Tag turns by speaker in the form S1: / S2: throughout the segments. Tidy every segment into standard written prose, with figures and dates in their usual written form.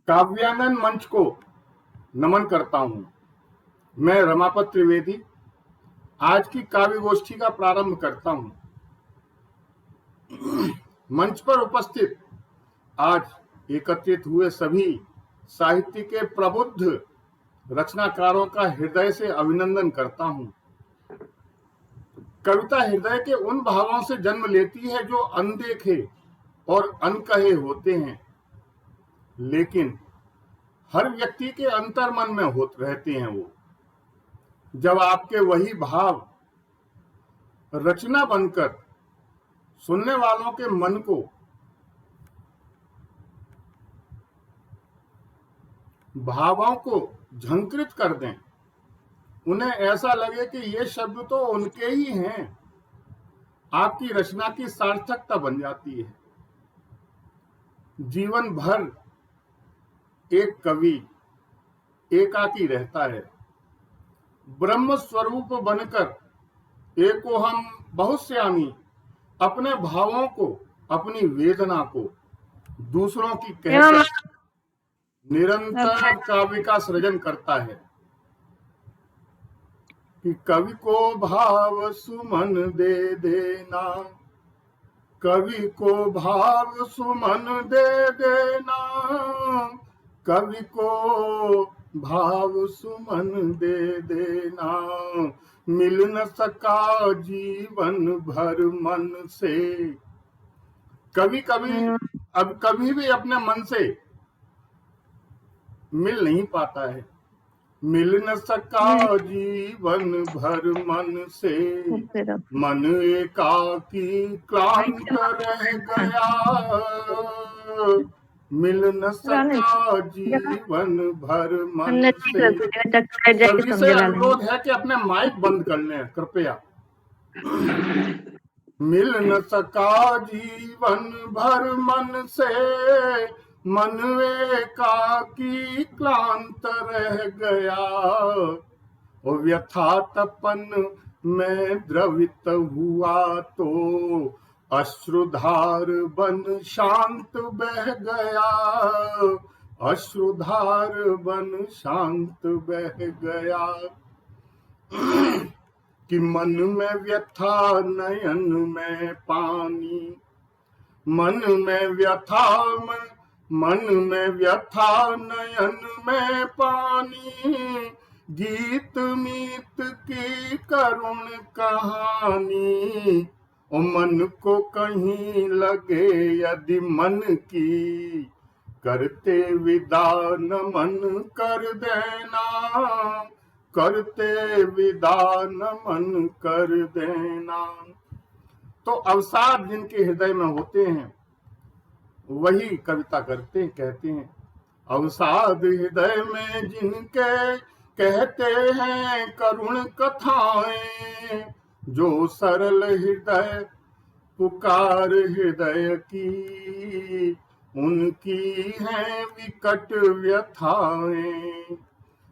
S1: काव्यानंद मंच को नमन करता हूं। मैं रमापत त्रिवेदी आज की काव्य गोष्ठी का प्रारंभ करता हूं। मंच पर उपस्थित आज एकत्रित हुए सभी साहित्य के प्रबुद्ध रचनाकारों का हृदय से अभिनंदन करता हूं। कविता हृदय के उन भावों से जन्म लेती है जो अनदेखे और अनकहे होते हैं, लेकिन हर व्यक्ति के अंतर्मन में रहते हैं। वो जब आपके वही भाव रचना बनकर सुनने वालों के मन को भावों को झंकृत कर दें, उन्हें ऐसा लगे कि ये शब्द तो उनके ही हैं, आपकी रचना की सार्थकता बन जाती है। जीवन भर एक कवि एकाकी रहता है, ब्रह्म स्वरूप बनकर एको हम बहुत श्यामी अपने भावों को, अपनी वेदना को दूसरों की कहकर निरंतर काव्य का सृजन करता है। कि कवि को भाव सुमन दे देना, कवि को भाव सुमन दे देना, कवि को भाव सुमन दे देना, मिल न सका जीवन भर मन से। कभी भी अपने मन से मिल नहीं पाता है। मिल न सका जीवन भर मन से, मन एकाकी क्लांत रह गया, मिल न सका जीवन भर मन से। सभी से अनुरोध है कि अपने माइक बंद कर लें कृपया। मिल न सका जीवन भर मन से, मन एकाकी क्लांत रह गया, और व्यथा तपन में द्रवित हुआ तो अश्रुधार बन शांत बह गया, अश्रुधार बन शांत बह गया। कि मन में व्यथा नयन में पानी, मन में व्यथा नयन में पानी, गीत मीत की करुण कहानी, ओ मन को कहीं लगे यदि मन की, करते विदा नमन कर देना, करते विदा नमन कर देना। तो अवसाद जिनके हृदय में होते हैं वही कविता कहते हैं। अवसाद हृदय में जिनके कहते हैं करुण कथाएं, जो सरल हृदय पुकार हृदय की, उनकी हैं विकट व्यथाएं।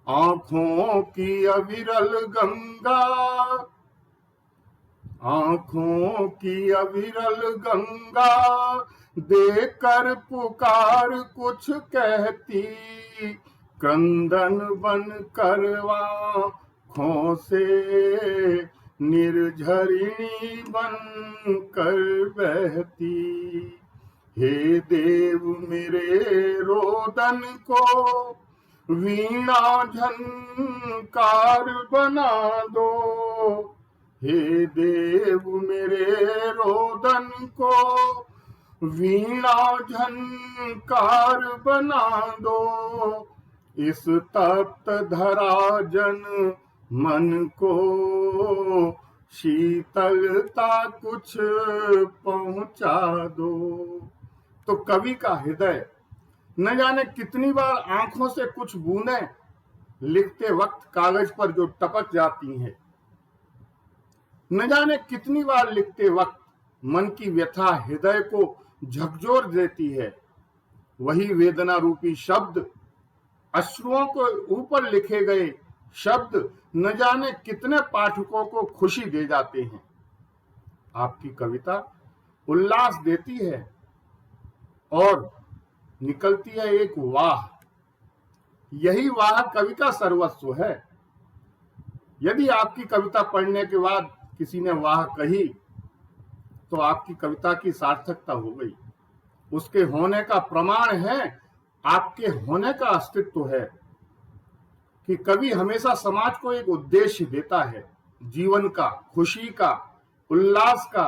S1: आंखों की अविरल गंगा, आंखों की अविरल गंगा, देकर पुकार कुछ कहती, क्रंदन बन करवाखों से निर्झरिणी बन कर बहती। हे देव मेरे रोदन को वीणा झनकार बना दो, हे देव मेरे रोदन को वीणा झनकार बना दो। इस तप्त धरा जन मन को शीतलता कुछ पहुंचा दो। तो कवि का हृदय न जाने कितनी बार आंखों से कुछ बूंदें लिखते वक्त कागज पर जो टपक जाती हैं, न जाने कितनी बार लिखते वक्त मन की व्यथा हृदय को झकझोर देती है। वही वेदना रूपी शब्द, अश्रुओं को ऊपर लिखे गए शब्द न जाने कितने पाठकों को खुशी दे जाते हैं। आपकी कविता उल्लास देती है और निकलती है एक वाह। यही वाह कवि का सर्वस्व है। यदि आपकी कविता पढ़ने के बाद किसी ने वाह कही तो आपकी कविता की सार्थकता हो गई। उसके होने का प्रमाण है, आपके होने का अस्तित्व है कि कवि हमेशा समाज को एक उद्देश्य देता है, जीवन का, खुशी का, उल्लास का।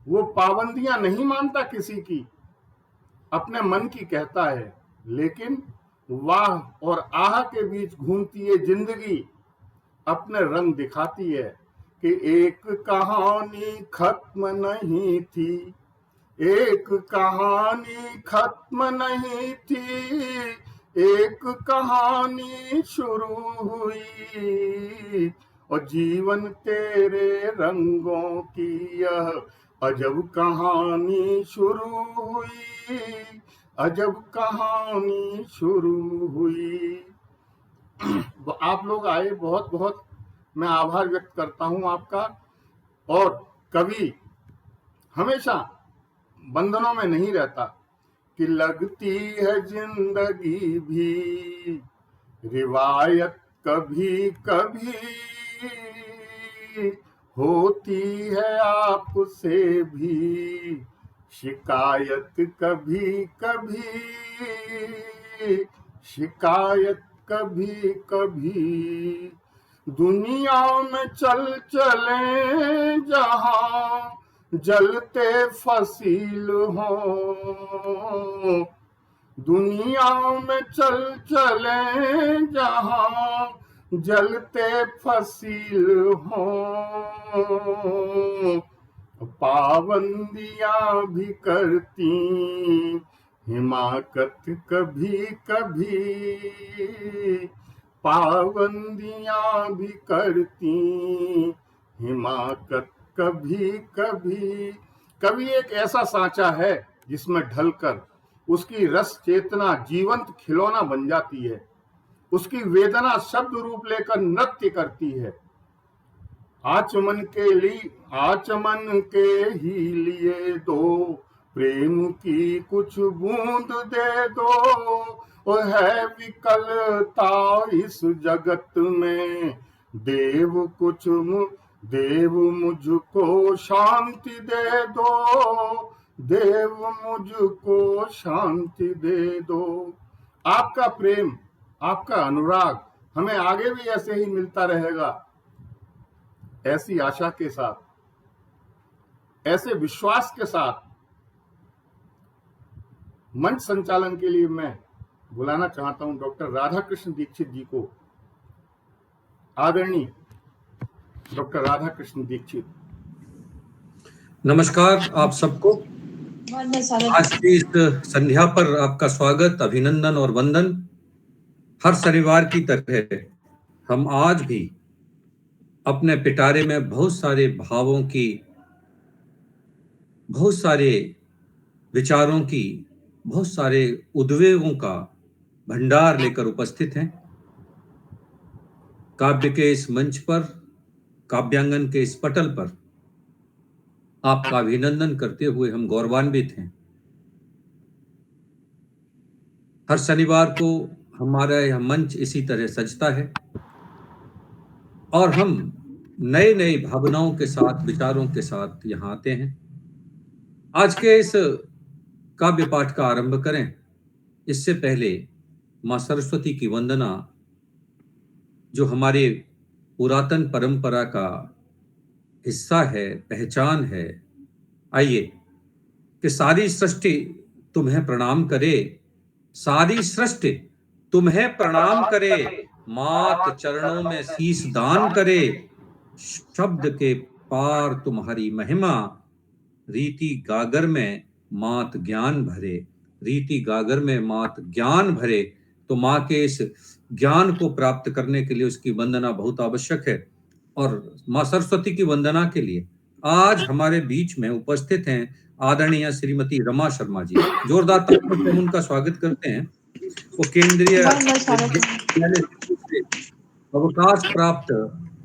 S1: वो पाबंदियां नहीं मानता किसी की, अपने मन की कहता है। लेकिन वाह और आह के बीच घूमती है जिंदगी, अपने रंग दिखाती है कि एक कहानी खत्म नहीं थी, एक कहानी खत्म नहीं थी, एक कहानी शुरू हुई, और जीवन तेरे रंगों की यह अजब कहानी शुरू हुई, अजब कहानी शुरू हुई। आप लोग आए, बहुत बहुत मैं आभार व्यक्त करता हूं आपका। और कवि हमेशा बंधनों में नहीं रहता कि लगती है जिंदगी भी रिवायत कभी कभी, होती है आपसे भी शिकायत कभी कभी, शिकायत कभी कभी। दुनिया में चल चले जहां जलते फसील हो, दुनिया में चल चले जहां जलते फसील हो, पाबंदियां भी करती हिमाकत कभी कभी, पाबंदियां भी करती हिमाकत कभी कभी। कवि एक ऐसा सांचा है जिसमें ढलकर उसकी रस चेतना जीवंत खिलौना बन जाती है। उसकी वेदना शब्द रूप लेकर नृत्य करती है। आचमन के ही लिए दो, प्रेम की कुछ बूंद दे दो, वो है विकलता इस जगत में, देव मुझको शांति दे दो, देव मुझको शांति दे दो। आपका प्रेम, आपका अनुराग हमें आगे भी ऐसे ही मिलता रहेगा, ऐसी आशा के साथ, ऐसे विश्वास के साथ। मंच संचालन के लिए मैं बुलाना चाहता हूं डॉक्टर राधा कृष्ण दीक्षित जी को। आदरणीय डॉक्टर राधा कृष्ण दीक्षित।
S2: नमस्कार आप सबको। आज की इस संध्या पर आपका स्वागत, अभिनंदन और वंदन। हर शनिवार की तरह हम आज भी अपने पिटारे में बहुत सारे भावों की, बहुत सारे विचारों की, बहुत सारे उद्वेगों का भंडार लेकर उपस्थित हैं। काव्य के इस मंच पर, काव्यांगन के इस पटल पर आपका अभिनंदन करते हुए हम गौरवान्वित हैं। हर शनिवार को हमारा यह मंच इसी तरह सजता है और हम नए नए भावनाओं के साथ, विचारों के साथ यहाँ आते हैं। आज के इस काव्य पाठ का आरंभ करें इससे पहले माँ सरस्वती की वंदना, जो हमारे पुरातन परंपरा का हिस्सा है, पहचान है। आइए कि सारी सृष्टि तुम्हें प्रणाम करे, सारी सृष्टि तुम्हें प्रणाम करे, मात चरणों में शीश दान करे, शब्द के पार तुम्हारी महिमा, रीति गागर में मात ज्ञान भरे, रीति गागर में मात ज्ञान भरे। तो माँ के इस ज्ञान को प्राप्त करने के लिए उसकी वंदना बहुत आवश्यक है। और माँ सरस्वती की वंदना के लिए आज हमारे बीच में उपस्थित हैं आदरणीय श्रीमती रमा शर्मा जी। जोरदार तालियों से हम उनका स्वागत करते हैं। वो केंद्रीय विद्यालय से अवकाश प्राप्त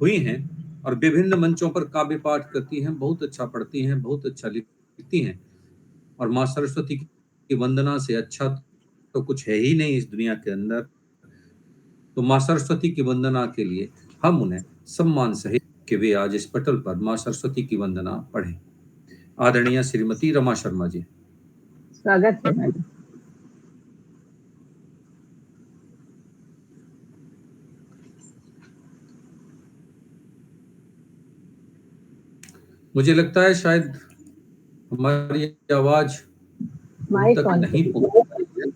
S2: हुई हैं और विभिन्न मंचों पर काव्य पाठ करती हैं, बहुत अच्छा पढ़ती हैं, बहुत अच्छा लिखती हैं। और माँ सरस्वती की वंदना से अच्छा तो कुछ है ही नहीं इस दुनिया के अंदर। तो माँ सरस्वती की वंदना के लिए हम उन्हें सम्मान सहित कि वे आज इस पटल पर माँ सरस्वती की वंदना पढ़ें। आदरणीय श्रीमती रमा शर्मा जी।
S3: स्वागत है मैडम।
S2: मुझे लगता है शायद हमारी आवाज उन तक नहीं पहुंच रही है।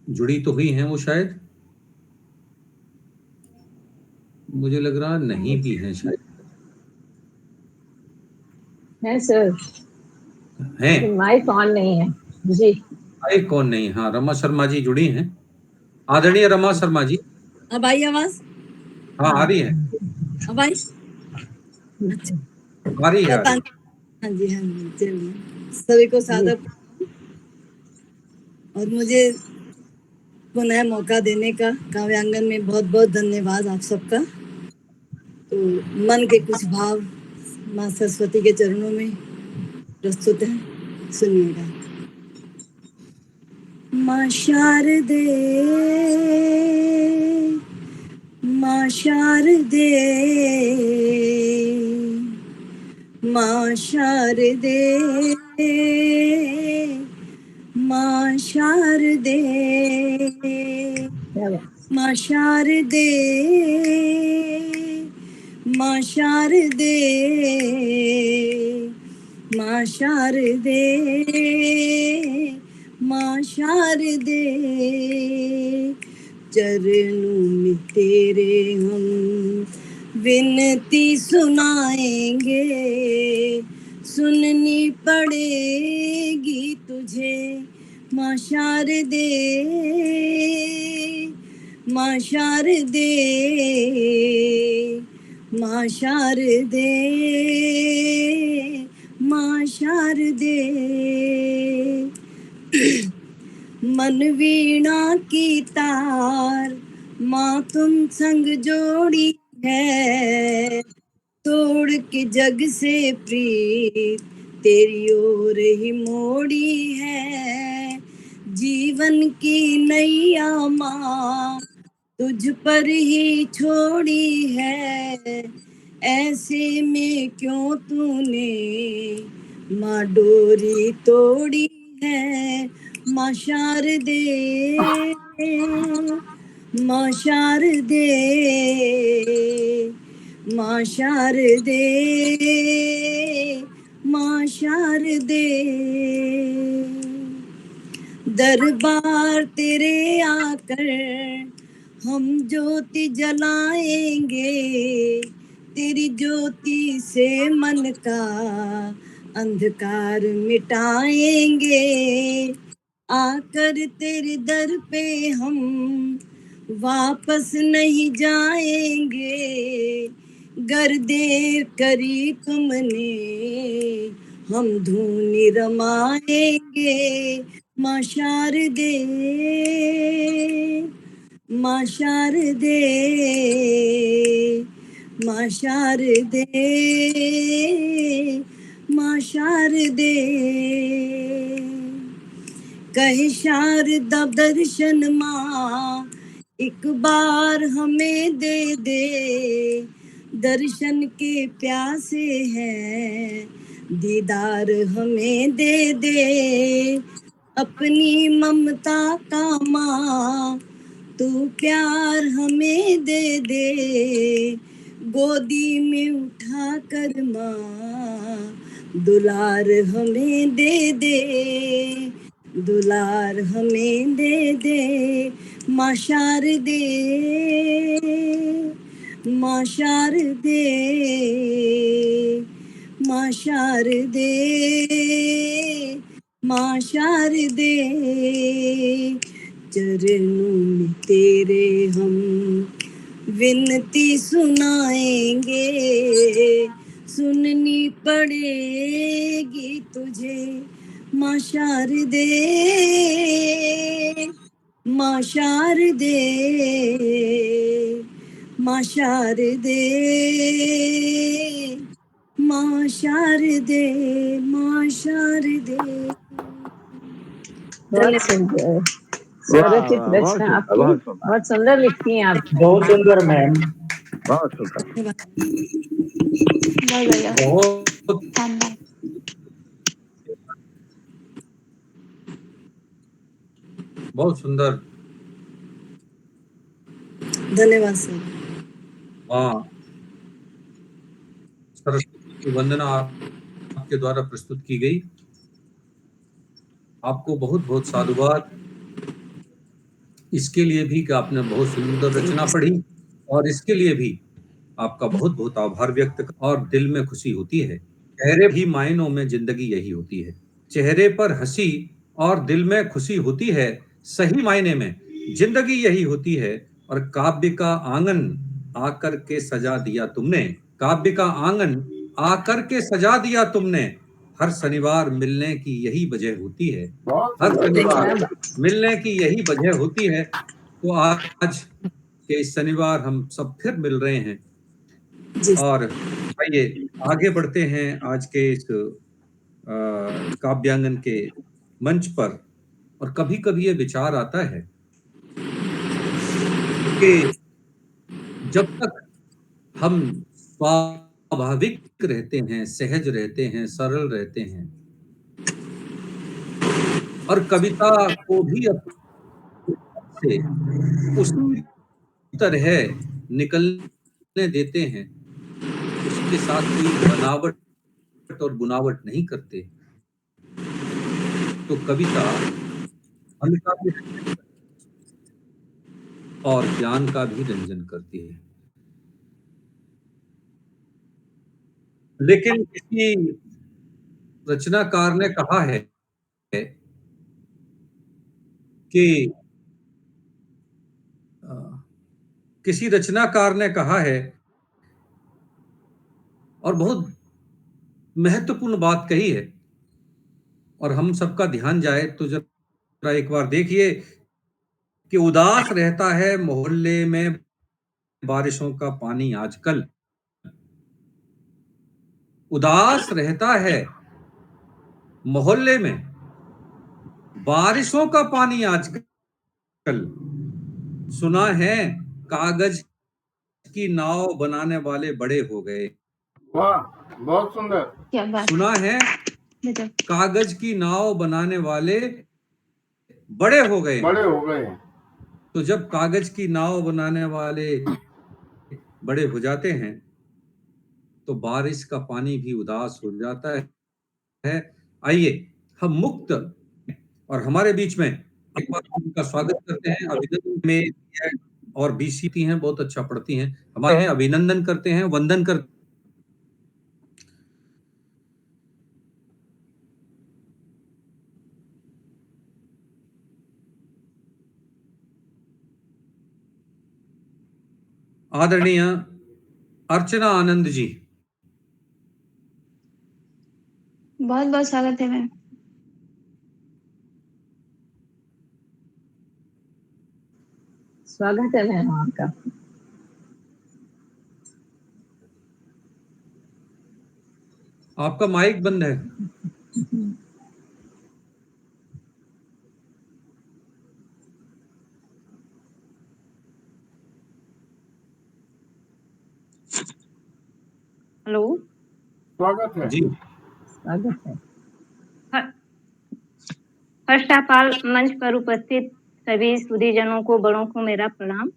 S2: जुड़ी तो हुई हैं वो, शायद मुझे लग रहा नहीं भी है शायद।
S3: है सर,
S2: हैं,
S3: माइक ऑन नहीं है जी।
S2: माइक कौन नहीं? हाँ, रमा शर्मा जी जुड़ी हैं। आदरणीय रमा शर्मा जी,
S4: अब आई आवाज?
S2: हाँ आ रही है।
S4: अब आई? अच्छा,
S2: आ रही है।
S4: हाँ जी हाँ जी, चलिए सभी को सादर और मुझे पुनः मौका देने का काव्यांगन में बहुत बहुत धन्यवाद आप सबका। तो मन के कुछ भाव माँ सरस्वती के चरणों में प्रस्तुत है, सुनिएगा। माँ शारदे, माँ शारदे, माँ शारदे, माँ शारदे, माँ शारदे, माँ शारदे, माँ शारदे, माँ शारदे, चरणों में तेरे हम विनती सुनाएंगे, सुननी पड़ेगी तुझे माँ शारदे, माँ शारदे, माँ शारदे, माँ शारदे। मन वीणा की तार माँ तुम संग जोड़ी है, तोड़ के जग से प्रीत तेरी ओर ही मोड़ी है। जीवन की नैया माँ तुझ पर ही छोड़ी है, ऐसे में क्यों तूने माँ डोरी तोड़ी है। माँ शारदे, माँ शारदे, माँ शारदे, माँ शारदे। दरबार तेरे आकर हम ज्योति जलाएंगे, तेरी ज्योति से मन का अंधकार मिटाएंगे। आकर तेरे दर पे हम वापस नहीं जाएंगे, गर देर करी तुमने हम धूनी रमाएंगे। माँ शारदे, माँ शारदे, माँ शारदे, माँ शारदे। कहे शारदा दर्शन माँ एक बार हमें दे दे, दर्शन के प्यासे हैं दीदार हमें दे दे। अपनी ममता का माँ तू प्यार हमें दे दे, गोदी में उठा कर माँ दुलार हमें दे दे, दुलार हमें दे दे। माँ शारदे, माँ शारदे, माँ शारदे, माँ शारदे। चरणों में तेरे हम विनती सुनाएंगे, सुननी पड़ेगी तुझे माँ शारदे, माँ शारदे, माँ शारदे, माँ शारदे, माँ शारदे।
S3: बहुत सुंदर, स्वरचित
S5: वाह, बहुत
S3: रचना
S5: सुंदर,
S3: आपकी
S5: बहुत सुंदर,
S3: बहुत सुंदर लिखती हैं आप।
S6: बहुत सुंदर मैम।
S5: बहुत सुंदर।
S7: बहुत बढ़िया,
S2: बहुत
S7: शानदार।
S2: बहुत सुंदर।
S4: धन्यवाद सर।
S2: हाँ, सरस्वती की वंदना आपके द्वारा प्रस्तुत की गई। आपको बहुत बहुत साधुवाद इसके लिए भी कि आपने बहुत सुंदर रचना पढ़ी, और इसके लिए भी आपका बहुत बहुत आभार व्यक्त और दिल में खुशी होती है। चेहरे भी मायनों में जिंदगी यही होती है। चेहरे पर हंसी और दिल में खुशी होती है, सही मायने में जिंदगी यही होती है। और काव्य का आंगन आकर के सजा दिया तुमने, काव्य का आंगन आकर के सजा दिया तुमने। हर शनिवार मिलने की यही वजह होती है,
S1: बहुत
S2: हर
S1: सुंदर।
S2: शनिवार मिलने की यही वजह होती है। तो आज के इस शनिवार हम सब फिर मिल रहे हैं,
S4: जी
S2: और आइए आगे बढ़ते हैं आज के इस काव्यांगन के मंच पर। और कभी कभी ये विचार आता है कि जब तक हम स्वाभाविक रहते हैं, सहज रहते हैं, सरल रहते हैं, और कविता को भी से उसी तरह निकलने देते हैं, उसके साथ कोई बनावट और बुनावट नहीं करते, तो कविता हल्का भी और ज्ञान का भी रंजन करती है। लेकिन किसी रचनाकार ने कहा है कि अ, किसी रचनाकार ने कहा है, और बहुत महत्वपूर्ण बात कही है, और हम सबका ध्यान जाए तो जरा एक बार देखिए कि उदास रहता है मोहल्ले में बारिशों का पानी आजकल, उदास रहता है मोहल्ले में बारिशों का पानी आजकल। सुना है कागज की नाव बनाने वाले बड़े हो गए,
S1: वाह, बहुत सुंदर।
S7: क्या बात,
S2: सुना है
S7: गजब।
S2: कागज की नाव बनाने वाले बड़े हो गए।
S1: बड़े हो गए हैं।
S2: तो जब कागज की नाव बनाने वाले बड़े हो जाते हैं, तो बारिश का पानी भी उदास हो जाता है। आइए हम मुक्त और हमारे बीच में एक बार उनका स्वागत करते हैं। अभिनंदन में और बीसीती हैं, बहुत अच्छा पढ़ती हैं, हमारे हैं, अभिनंदन करते हैं, वंदन करते आदरणीय अर्चना आनंद जी।
S7: बहुत बहुत स्वागत है मैम।
S3: स्वागत है मैम आपका।
S2: आपका माइक बंद है।
S8: हेलो,
S1: स्वागत है
S2: जी,
S3: स्वागत है।
S8: फर्स्ट ऑफ ऑल मंच पर उपस्थित सभी सुधीजनों को, बड़ों को मेरा प्रणाम,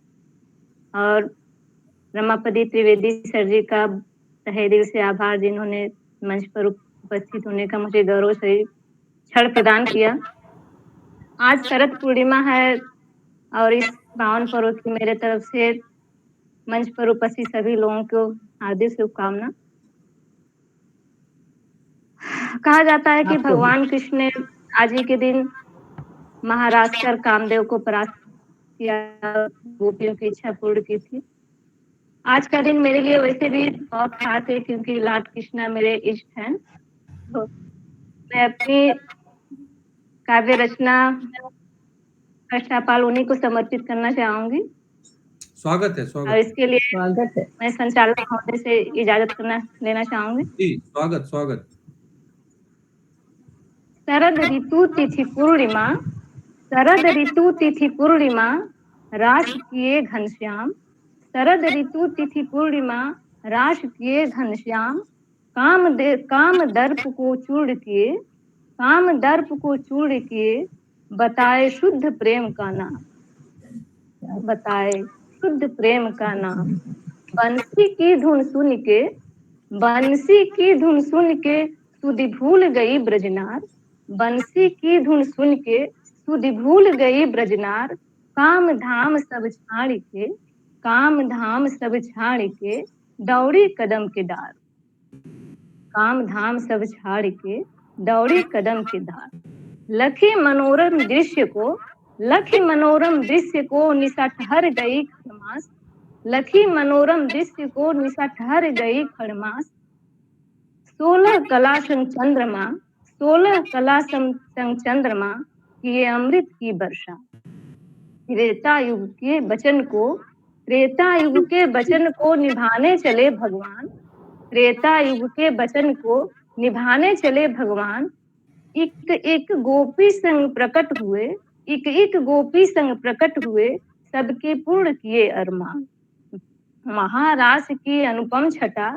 S8: और रमापति त्रिवेदी सर जी का तहे दिल से आभार, जिन्होंने मंच पर उपस्थित होने का मुझे गौरव से क्षण प्रदान किया। आज शरद पूर्णिमा है, और इस पावन पर्व की मेरे तरफ से मंच पर उपस्थित सभी लोगों को हार्दिक शुभकामना। कहा जाता है कि
S3: आपको
S8: भगवान कृष्ण ने आज ही के दिन महाराज कर कामदेव को परास्त किया, गोपियों की इच्छा पूर्ण की थी। आज का दिन मेरे लिए वैसे भी बहुत खास है, क्योंकि लॉर्ड कृष्णा मेरे इष्ट हैं। तो मैं अपनी काव्य रचना फर्स्ट ऑफ ऑल उन्हीं को समर्पित करना चाहूंगी,
S2: स्वागत है,
S8: और
S2: स्वागत
S8: इसके लिए
S3: स्वागत है।
S8: मैं संचालक महोदय से इजाजत लेना चाहूंगी।
S2: जी, स्वागत स्वागत।
S8: शरद ऋतु तिथि पूर्णिमा, शरद ऋतु तिथि पूर्णिमा रास किए घनश्याम, शरद ऋतु तिथि पूर्णिमा रास किए घनश्याम, काम दर्प को चूर्ण किए, काम दर्प को चूर्ण किए, बताए शुद्ध प्रेम का नाम, बताए शुद्ध प्रेम का नाम। बंसी की धुन सुन के, बंसी की धुन सुन के सुधि भूल गई ब्रजनार, बंसी की धुन सुन के सुधि भूल गई ब्रजनार, काम धाम सब छाड़ के, काम धाम सब छाड़ के दौड़ी कदम के डार, काम धाम सब छाड़ के दौड़ी कदम के डार। लखी मनोरम दृश्य को, लखी मनोरम दृश्य को निशा ठहर गई खरमास, लखी मनोरम दृश्य को निशा ठहर गई खरमास। 16 कला संग चंद्रमा, 16 कला संग चंद्रमा किए अमृत की वर्षा। त्रेता युग के वचन को, त्रेता युग के वचन को निभाने चले भगवान, त्रेता युग के वचन को निभाने चले भगवान। एक एक गोपी संग प्रकट हुए, एक एक गोपी संग प्रकट हुए, सबके पूर्ण किए अरमान। महारास की अनुपम छटा,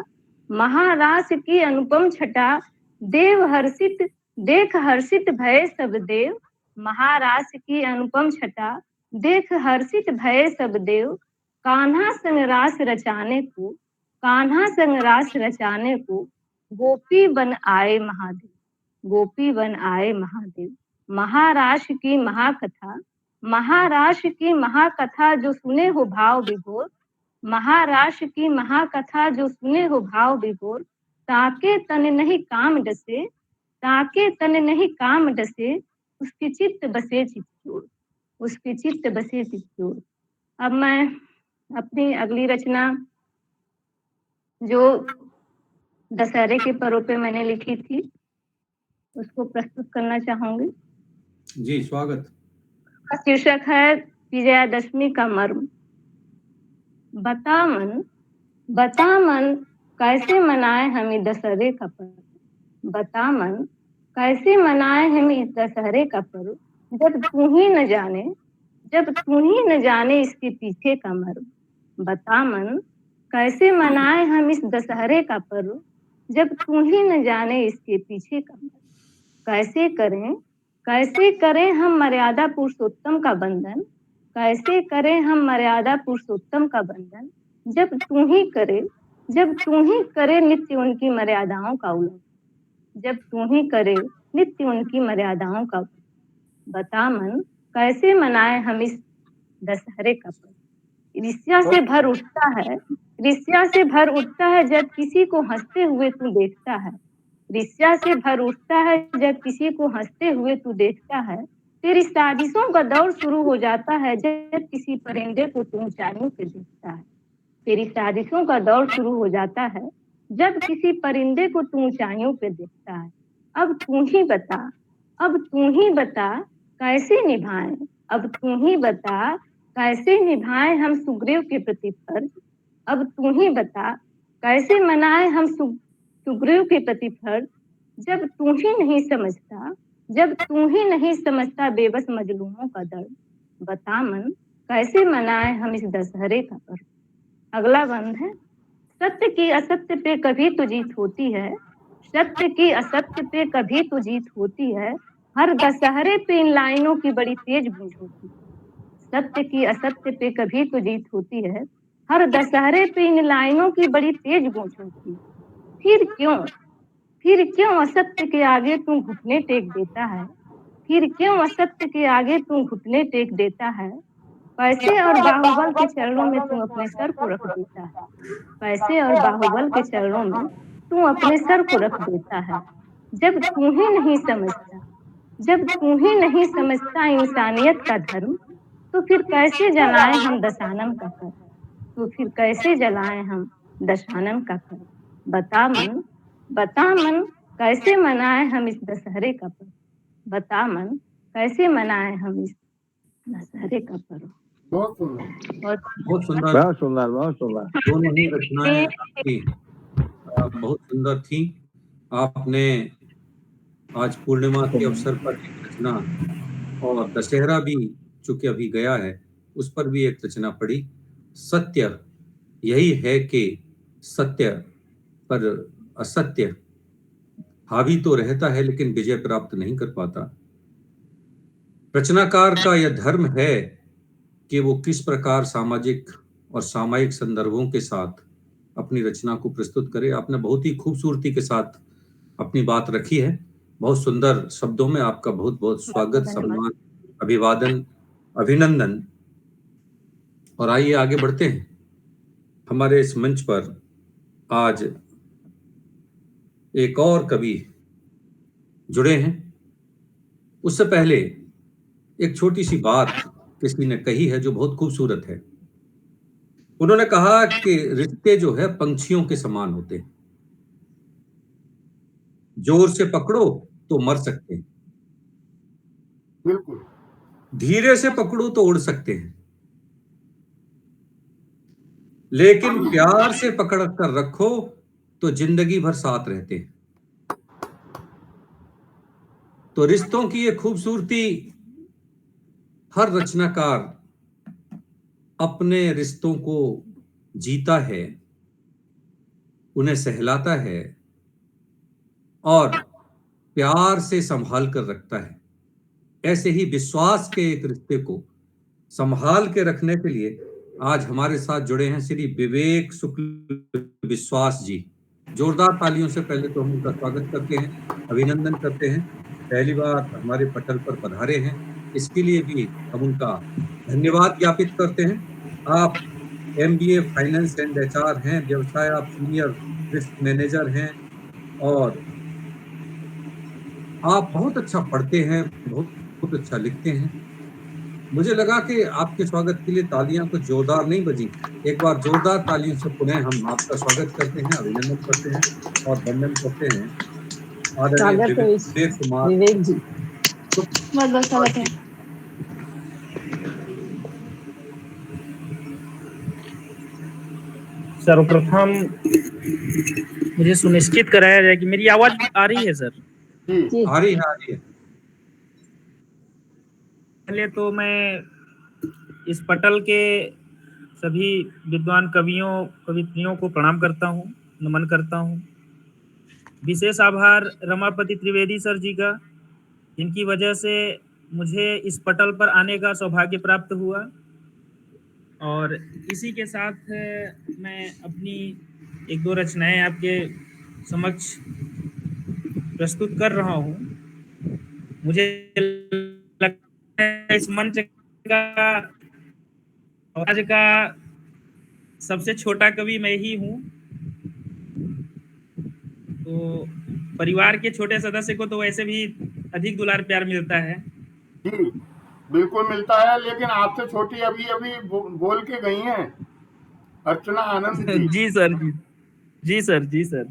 S8: महारास की अनुपम छटा, देव हर्षित देख हर्षित भय सब देव, महारास की अनुपम छटा, देख हर्षित भय सब देव। कान्हा संग रास रचाने को, कान्हा संग रास रचाने को गोपी बन आए महादेव, गोपी बन आए महादेव। महारास की महाकथा, महारास की महाकथा जो सुने हो भाव विभोर, महारास की महाकथा जो सुने हो भाव विभोर। ताके तन नहीं काम डसे, ताके तन नहीं काम डसे, उसके चित्त बसे चित्तौर, उसके चित्त बसे चित्तौर। अब मैं अपनी अगली रचना जो दशहरे के पर्व पे मैंने लिखी थी उसको प्रस्तुत करना चाहूंगी।
S2: जी स्वागत।
S8: शीर्षक है विजयादशमी का मर्म। बता मन, बता मन कैसे मनाए हम इस दशहरे का पर्व, बता मन कैसे मनाए हम इस दशहरे का पर्व, जब तू ही न जाने, जब तू ही न जाने इसके पीछे का मर्म। बता मन कैसे मनाए हम इस दशहरे का पर्व, जब तू ही न जाने इसके पीछे का मर्म। कैसे करें, कैसे करें हम मर्यादा पुरुषोत्तम का बंधन, कैसे करें हम मर्यादा पुरुषोत्तम का बंधन, जब तू ही करे, जब तू ही करे नित्य उनकी मर्यादाओं का उल्लंघन, जब तू ही करे नित्य उनकी मर्यादाओं का। बता मन कैसे मनाए हम इस दशहरे का पर्व। ईर्ष्या से भर उठता है, ईर्ष्या से भर उठता है जब किसी को हंसते हुए तू देखता है, ईर्ष्या से भर उठता है जब किसी को हंसते हुए तू देखता है। तेरी साजिशों का दौर शुरू हो जाता है जब किसी परिंदे को तू ऊंचाइयों पे देखता है, तेरी साजिशों का दौर शुरू हो जाता है जब किसी परिंदे को तू ऊंचाइयों पे देखता है। अब तू ही बता, अब तू ही बता कैसे निभाएं, अब तू ही बता कैसे निभाएं हम सुग्रीव के प्रति फर्ज, अब तू ही बता कैसे मनाए हम सुग्रीव के प्रति फर्ज, जब तू ही नहीं समझता, जब तू ही नहीं समझता बेबस मजलूमों का दर्द। बता मन कैसे मनाए हम इस दशहरे का पर्व। अगला बंद है। सत्य की असत्य पे कभी तो जीत होती है, सत्य की असत्य पे कभी तो जीत होती है, हर दशहरे पे इन लाइनों की बड़ी तेज गूंज होती है। सत्य की असत्य पे कभी तो जीत होती है, हर दशहरे पे इन लाइनों की बड़ी तेज गूंज होती है। फिर क्यों असत्य के आगे तू घुटने टेक देता है, फिर क्यों असत्य के आगे तू घुटने टेक देता है। पैसे और बाहुबल के चरणों में तू अपने सर को रख देता है, पैसे और बाहुबल के चरणों में तू अपने सर को रख देता है। जब तू ही नहीं समझता, जब तू ही नहीं समझता इंसानियत का धर्म, तो फिर कैसे जलाएं हम दशानन का कर, तो फिर कैसे जलाएं हम दशानन का कर। बता मन, बता मन कैसे मनाए हम इस दशहरे का पर्व, बता मन कैसे मनाए हम इस दशहरे का पर्व।
S1: बहुत सुंदर,
S2: बहुत सुंदर,
S3: बहुत सुंदर, बहुत सुंदर।
S2: दोनों ही रचनाएं आपकी बहुत सुंदर थी। आपने आज पूर्णिमा के अवसर पर एक रचना और दशहरा भी चूंकि अभी गया है, उस पर भी एक रचना पढ़ी। सत्य यही है कि सत्य पर असत्य हावी तो रहता है लेकिन विजय प्राप्त नहीं कर पाता। रचनाकार का यह धर्म है कि वो किस प्रकार सामाजिक और सामयिक संदर्भों के साथ अपनी रचना को प्रस्तुत करे। आपने बहुत ही खूबसूरती के साथ अपनी बात रखी है। बहुत सुंदर शब्दों में आपका बहुत बहुत स्वागत, सम्मान, अभिवादन, अभिनंदन। और आइए आगे बढ़ते हैं। हमारे इस मंच पर आज एक और कवि जुड़े हैं। उससे पहले एक छोटी सी बात किसी ने कही है जो बहुत खूबसूरत है। उन्होंने कहा कि रिश्ते जो है पंछियों के समान होते हैं, जोर से पकड़ो तो मर सकते हैं,
S1: बिल्कुल।
S2: धीरे से पकड़ो तो उड़ सकते हैं, लेकिन प्यार से पकड़ कर रखो तो जिंदगी भर साथ रहते हैं। तो रिश्तों की ये खूबसूरती हर रचनाकार अपने रिश्तों को जीता है, उन्हें सहलाता है और प्यार से संभाल कर रखता है। ऐसे ही विश्वास के एक रिश्ते को संभाल के रखने के लिए आज हमारे साथ जुड़े हैं श्री विवेक शुक्ल विश्वास जी। जोरदार तालियों से पहले तो हम उनका स्वागत करते हैं, अभिनंदन करते हैं। पहली बार हमारे पटल पर पधारे हैं, इसके लिए भी हम उनका धन्यवाद ज्ञापित करते हैं। आप MBA फाइनेंस एंड HR हैं, व्यवसाय आप सीनियर रिस्क मैनेजर हैं और आप बहुत अच्छा पढ़ते हैं, बहुत अच्छा लिखते हैं। मुझे लगा कि आपके स्वागत के लिए तालियां कुछ जोरदार नहीं बजी। एक बार जोरदार तालियों से पुनः हम आपका स्वागत करते हैं, अभिनंदन करते हैं और वंदन करते हैं आदरणीय
S3: स्वागत है
S2: विवेक कुमार।
S3: विवेक जी।
S7: बहुत बहुत स्वागत है।
S5: सर्वप्रथम मुझे सुनिश्चित कराया जाए कि मेरी आवाज आ रही है सर।
S3: जी
S2: आ रही है।
S5: पहले तो मैं इस पटल के सभी विद्वान कवियों कवित्रियों को प्रणाम करता हूँ, नमन करता हूँ। विशेष आभार रमापति त्रिवेदी सर जी का, जिनकी वजह से मुझे इस पटल पर आने का सौभाग्य प्राप्त हुआ। और इसी के साथ मैं अपनी एक दो रचनाएं आपके समक्ष प्रस्तुत कर रहा हूँ। मुझे लगता है इस मंच का आज का सबसे छोटा कवि मैं ही हूँ, तो परिवार के छोटे सदस्य को तो वैसे भी अधिक दुलार प्यार मिलता है।
S1: जी बिल्कुल मिलता है, लेकिन आपसे छोटी अभी अभी बोल के गई हैं अर्चना आनंद जी।
S5: जी सर, जी सर, जी सर।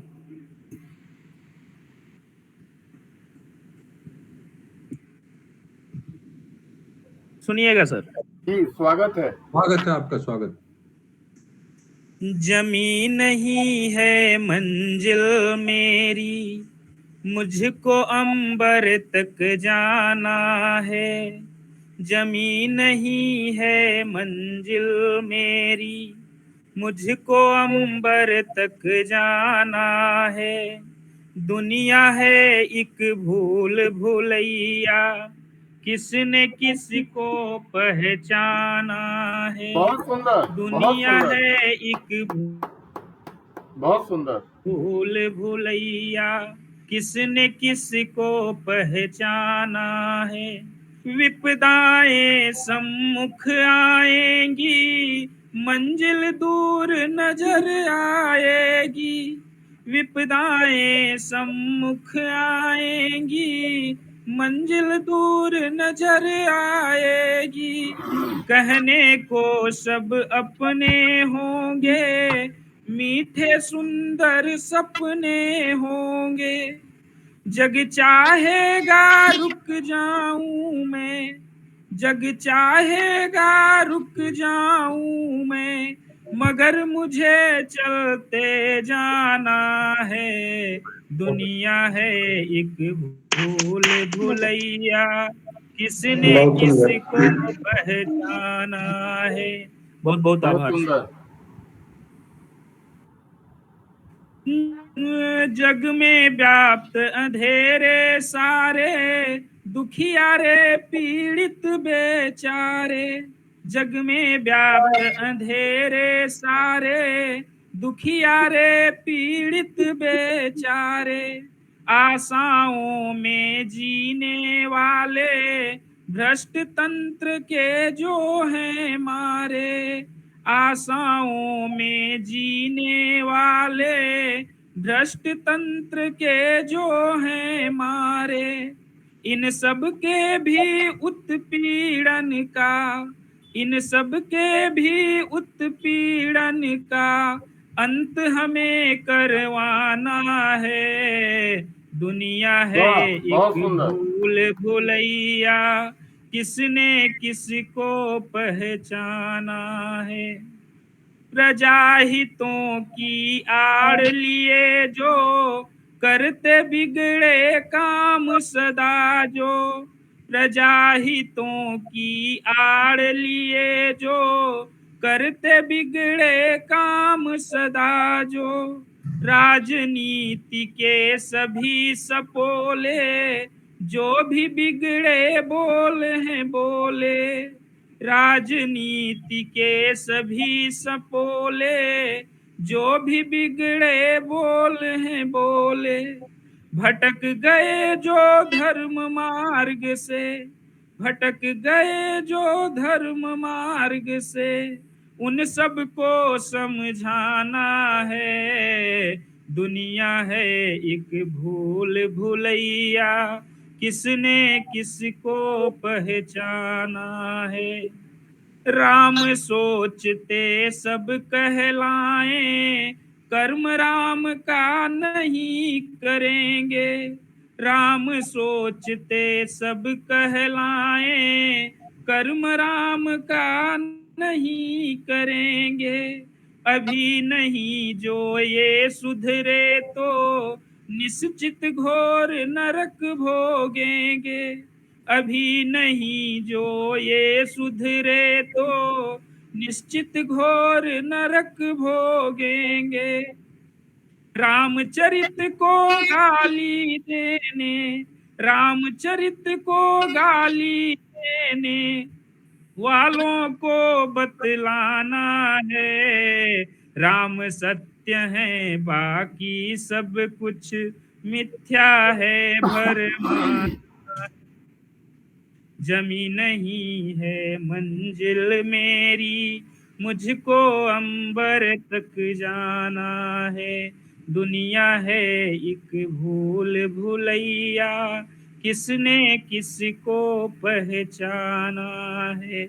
S5: सुनिएगा सर।
S1: जी स्वागत है।
S2: स्वागत है आपका, स्वागत।
S5: जमी नहीं है मंजिल मेरी, मुझको अंबर तक जाना है। जमी नहीं है मंजिल मेरी, मुझको अंबर तक जाना है। दुनिया है एक भूल भुलैया, किसने किसको पहचाना है।
S1: बहुत सुंदर, बहुत
S5: दुनिया
S1: सुंदर,
S5: है एक
S1: बहुत सुंदर।
S5: भूल भुलैया, किसने किसको पहचाना है। विपदाएं सम्मुख आएंगी, मंजिल दूर नजर आएगी। विपदाएं सम्मुख आएंगी, मंजिल दूर नजर आएगी। कहने को सब अपने होंगे, मीठे सुंदर सपने होंगे। जग चाहेगा रुक जाऊं मैं, जग चाहेगा रुक जाऊं मैं, मगर मुझे चलते जाना है। दुनिया है एक भूल भुलैया, किसने
S6: बहुत सुंदर।
S5: किसको पहचाना है। बहुत बहुत
S1: बहुत
S5: आभार।
S1: सुंदर।
S5: जग में व्याप्त अंधेरे सारे, दुखिया रे पीड़ित बेचारे। जग में व्याप्त अंधेरे सारे, दुखिया रे पीड़ित बेचारे। आशाओं में जीने वाले, भ्रष्ट तंत्र के जो हैं मारे। आशाओं में जीने वाले, भ्रष्ट तंत्र के जो हैं मारे। इन सब के भी उत्पीड़न का, इन सब के भी उत्पीड़न का अंत हमें करवाना है। दुनिया है
S1: वाह,
S5: एक
S1: बहुत सुंदर।
S5: भूल भुलैया, किसने किसको पहचाना है। प्रजाहितों की आड़ लिए जो करते बिगड़े काम सदा जो। प्रजाहितों की आड़ लिए जो करते बिगड़े काम सदा जो। राजनीति के सभी सपोले, जो भी बिगड़े बोल हैं बोले। राजनीति के सभी सपोले, जो भी बिगड़े बोल हैं बोले। भटक गए जो धर्म मार्ग से, भटक गए जो धर्म मार्ग से, उन सबको समझाना है। दुनिया है एक भूल भुलैया, किसने किसको पहचाना है। राम सोचते सब कहलाएं, कर्म राम का नहीं करेंगे। राम सोचते सब कहलाएं, कर्म राम का नहीं करेंगे। अभी नहीं जो ये सुधरे तो निश्चित घोर नरक भोगेंगे। अभी नहीं जो ये सुधरे तो निश्चित घोर नरक भोगेंगे। रामचरित को गाली देने, रामचरित को गाली देने वालों को बतलाना है। राम सत्य है बाकी सब कुछ मिथ्या है भरमाना। जमी नहीं है मंजिल मेरी, मुझको अंबर तक जाना है। दुनिया है एक भूल भुलैया, किसने किसको पहचाना है।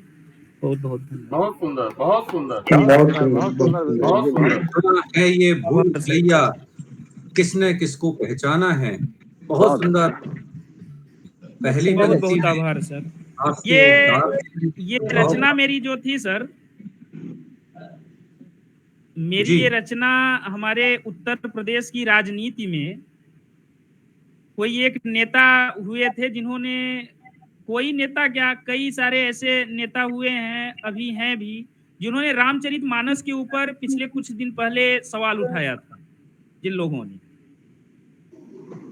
S5: बहुत बहुत धन्यवाद।
S1: बहुत सुंदर, बहुत सुंदर,
S6: बहुत सुंदर,
S1: बहुत सुंदर।
S2: है ये भूल भुलैया, किसने किसको पहचाना है। बहुत सुंदर। पहली
S5: बहुत
S2: पंक्ति
S5: बहुत
S2: में
S5: आभार सर।
S2: आपके
S5: ये रचना मेरी जो थी सर, मेरी
S2: जी।
S5: ये रचना हमारे उत्तर प्रदेश की राजनीति में कोई एक नेता हुए थे, जिन्होंने, कोई नेता क्या, कई सारे ऐसे नेता हुए हैं, अभी हैं भी, जिन्होंने रामचरितमानस के ऊपर पिछले कुछ दिन पहले सवाल उठाया था, जिन लोगों ने।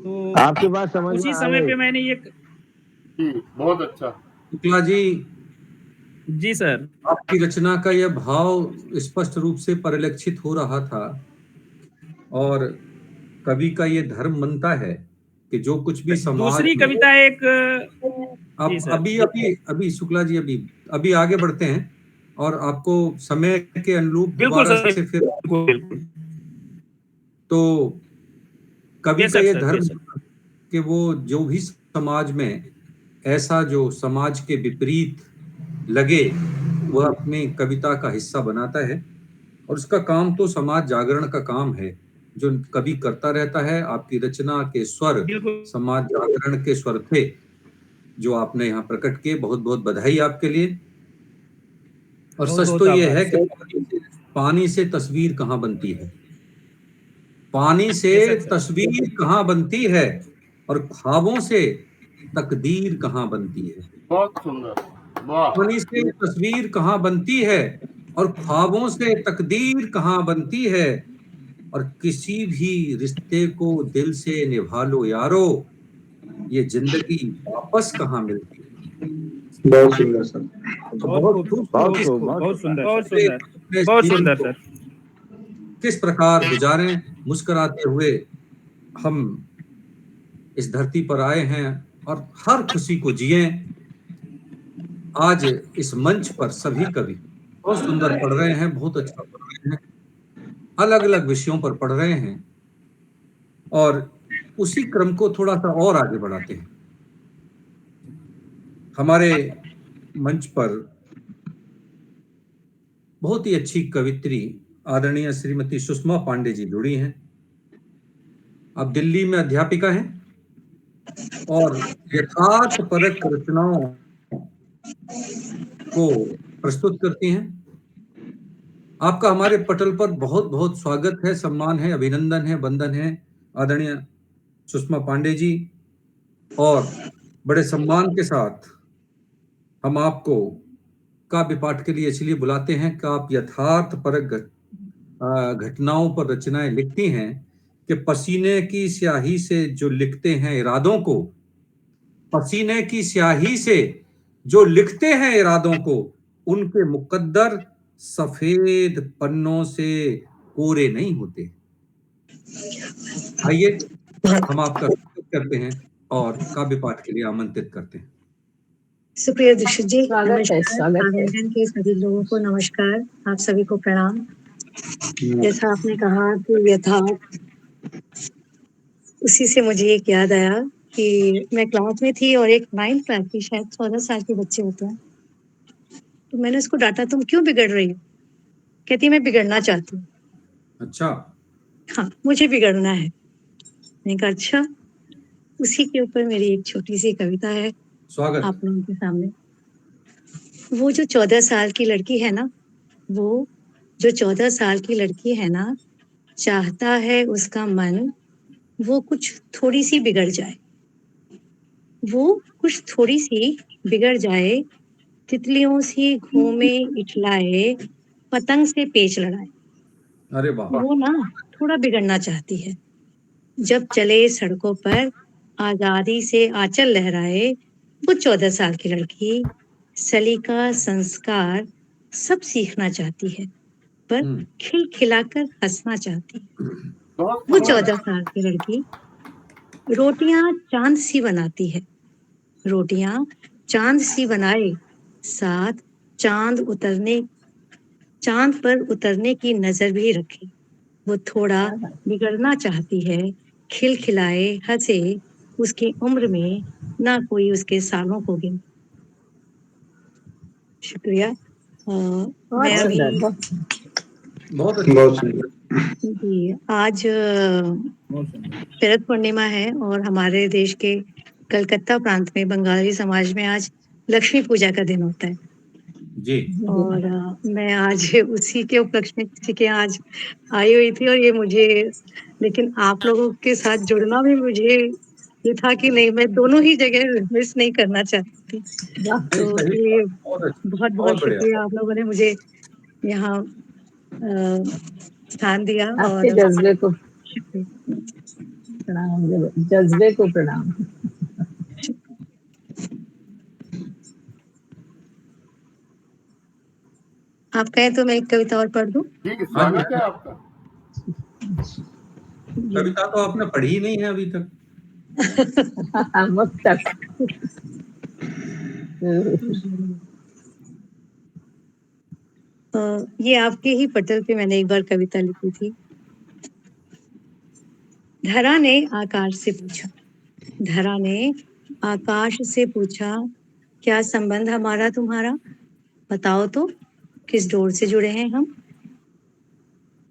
S5: तो
S6: आपकी बात समझ
S5: उसी
S6: में आ
S5: समय
S6: गई।
S5: पे मैंने ये।
S1: जी, बहुत अच्छा।
S2: शुक्ला जी,
S5: जी सर।
S2: आपकी रचना का यह भाव स्पष्ट रूप से परिलक्षित हो रहा था, और कवि का ये धर्म बनता है कि जो कुछ भी समाज
S5: दूसरी कविता एक जी सर।
S2: अभी शुक्ला जी अभी आगे बढ़ते हैं, और आपको समय के अनुरूप
S5: बिल्कुल
S2: दोबारा
S5: सर,
S2: से फिर
S5: बिल्कुल।
S2: तो कवि का
S5: बेशक
S2: ये
S5: सर,
S2: धर्म
S5: बेशक।
S2: कि वो जो भी समाज में ऐसा जो समाज के विपरीत लगे, वह अपनी कविता का हिस्सा बनाता है, और उसका काम तो समाज जागरण का काम है, जो कवि करता रहता है। आपकी रचना के स्वर
S5: बिल्कुल।
S2: समाज जागरण के स्वर थे, जो आपने यहाँ प्रकट किए। बहुत बहुत बधाई आपके लिए। और
S5: बहुत
S2: सच
S5: बहुत
S2: तो ये
S5: आभार
S2: है कि पानी से तस्वीर कहाँ बनती है, पानी से
S5: बेशक सर।
S2: तस्वीर कहाँ बनती है, और ख्वाबों से तकदीर कहाँ बनती है,
S1: बहुत सुंदर, वाह।
S2: पानी से तस्वीर कहाँ बनती है, और ख्वाबों से तकदीर कहाँ बनती है, और किसी भी रिश्ते को दिल से निभा लो यारो, ये जिंदगी वापस कहाँ मिलती है।
S6: बहुत सुंदर सर।
S2: बहुत खूब,
S6: बहुत खूब,
S5: बहुत सुंदर, बहुत
S2: अपने-
S5: सुंदर,
S2: अपने
S5: बहुत
S2: जीवन
S5: सुंदर
S2: को
S5: सर।
S2: किस प्रकार गुजारें, मुस्कुराते हुए हम इस धरती पर आए हैं और हर खुशी को जिए। आज इस मंच पर सभी कवि बहुत सुंदर पढ़ रहे हैं, बहुत अच्छा पढ़ रहे हैं, अलग अलग विषयों पर पढ़ रहे हैं, और उसी क्रम को थोड़ा सा और आगे बढ़ाते हैं। हमारे मंच पर बहुत ही अच्छी कवित्री आदरणीय श्रीमती सुषमा पांडे जी जुड़ी हैं। अब दिल्ली में अध्यापिका हैं और यथार्थपरक रचनाओं को प्रस्तुत करती हैं। आपका हमारे पटल पर बहुत बहुत स्वागत है, सम्मान है, अभिनंदन है, वंदन है आदरणीय सुषमा पांडे जी। और बड़े सम्मान के साथ हम आपको काव्य पाठ के लिए इसलिए बुलाते हैं कि आप यथार्थपरक घटनाओं पर रचनाएं लिखती हैं कि पसीने की स्याही से जो लिखते हैं इरादों को, पसीने की स्याही से जो लिखते हैं इरादों को, उनके मुकद्दर सफेद पन्नों से कोरे नहीं होते। आइए हम आपका स्वागत करते हैं और काव्य पाठ के लिए आमंत्रित करते हैं।
S9: सुप्रिया दीक्षित जी,
S3: स्वागत है,
S9: नमस्कार।
S3: स्वागत है।
S9: आवेदन के सभी लोगों को नमस्कार, आप सभी को प्रणाम। जैसा आपने कहा कि यथार्थ, उसी से मुझे एक याद आया कि मैं क्लास में थी और एक 9th क्लास की, शायद 14 साल के बच्चे होते हैं, तो मैंने उसको डांटा, तुम क्यों बिगड़ रही हो? कहती मैं बिगड़ना चाहती हूँ।
S2: अच्छा,
S9: हाँ, मुझे बिगड़ना है। मैंने कहा अच्छा। उसी के ऊपर मेरी एक छोटी सी कविता है
S2: स्वागत।
S9: आप लोगों के सामने। वो जो 14 साल की लड़की है ना, वो जो 14 साल की लड़की है ना, चाहता है उसका मन वो कुछ थोड़ी सी बिगड़ जाए, वो कुछ थोड़ी सी बिगड़ जाए, तितलियों से घूमे इठलाए, पतंग से पेच लड़ाए।
S2: अरे वाह,
S9: वो ना थोड़ा बिगड़ना चाहती है। जब चले सड़कों पर आजादी से आंचल लहराए, वो 14 साल की लड़की सलीका, संस्कार सब सीखना चाहती है, पर खिलखिलाकर हंसना चाहती है।
S1: बहुत
S9: वो
S1: सुंदर।
S9: 14 साल की लड़की रोटियां चांद सी बनाती है, रोटियां चांद सी बनाए, साथ चांद पर उतरने की नजर भी रखे। वो थोड़ा बिगड़ना चाहती है, खिलखिलाए हंसे, उसकी उम्र में ना कोई उसके सालों को गिने। शुक्रिया।
S3: बहुत
S9: मैं अभी
S3: सुंदर,
S2: बहुत अच्छा।
S6: बहुत सुंदर।
S9: जी, आज
S5: बहुत सुंदर।
S9: शरद पूर्णिमा है और हमारे देश के कलकत्ता प्रांत में बंगाली समाज में आज लक्ष्मी पूजा का दिन होता है।
S2: जी,
S9: और मैं आज उसी के उपलक्ष्य में किसी के आज आई हुई थी, और ये मुझे, लेकिन आप लोगों के साथ जुड़ना भी मुझे ये था कि नहीं, मैं दोनों ही जगह मिस नहीं करना चाहती थी। तो
S2: सही,
S9: ये
S2: बहुत अच्छा,
S9: बहुत बहुत
S2: बहुत बढ़िया।
S9: शुक्रिया, आप लोगों ने मुझे यहाँ स्थान दिया।
S3: आपके
S9: और
S3: जज्बे को
S9: शुक्रिया।
S3: प्रणाम, जज्बे को प्रणाम।
S9: आप कहें तो मैं एक कविता और पढ़ दूं?
S1: जी, स्वागत है आपका।
S2: कविता तो आपने पढ़ी ही नहीं है अभी तक।
S3: अब तक
S9: ये आपके ही पटल पे मैंने एक बार कविता लिखी थी। धरा ने आकाश से पूछा, धरा ने आकाश से पूछा, क्या संबंध हमारा तुम्हारा, बताओ तो किस डोर से जुड़े हैं हम।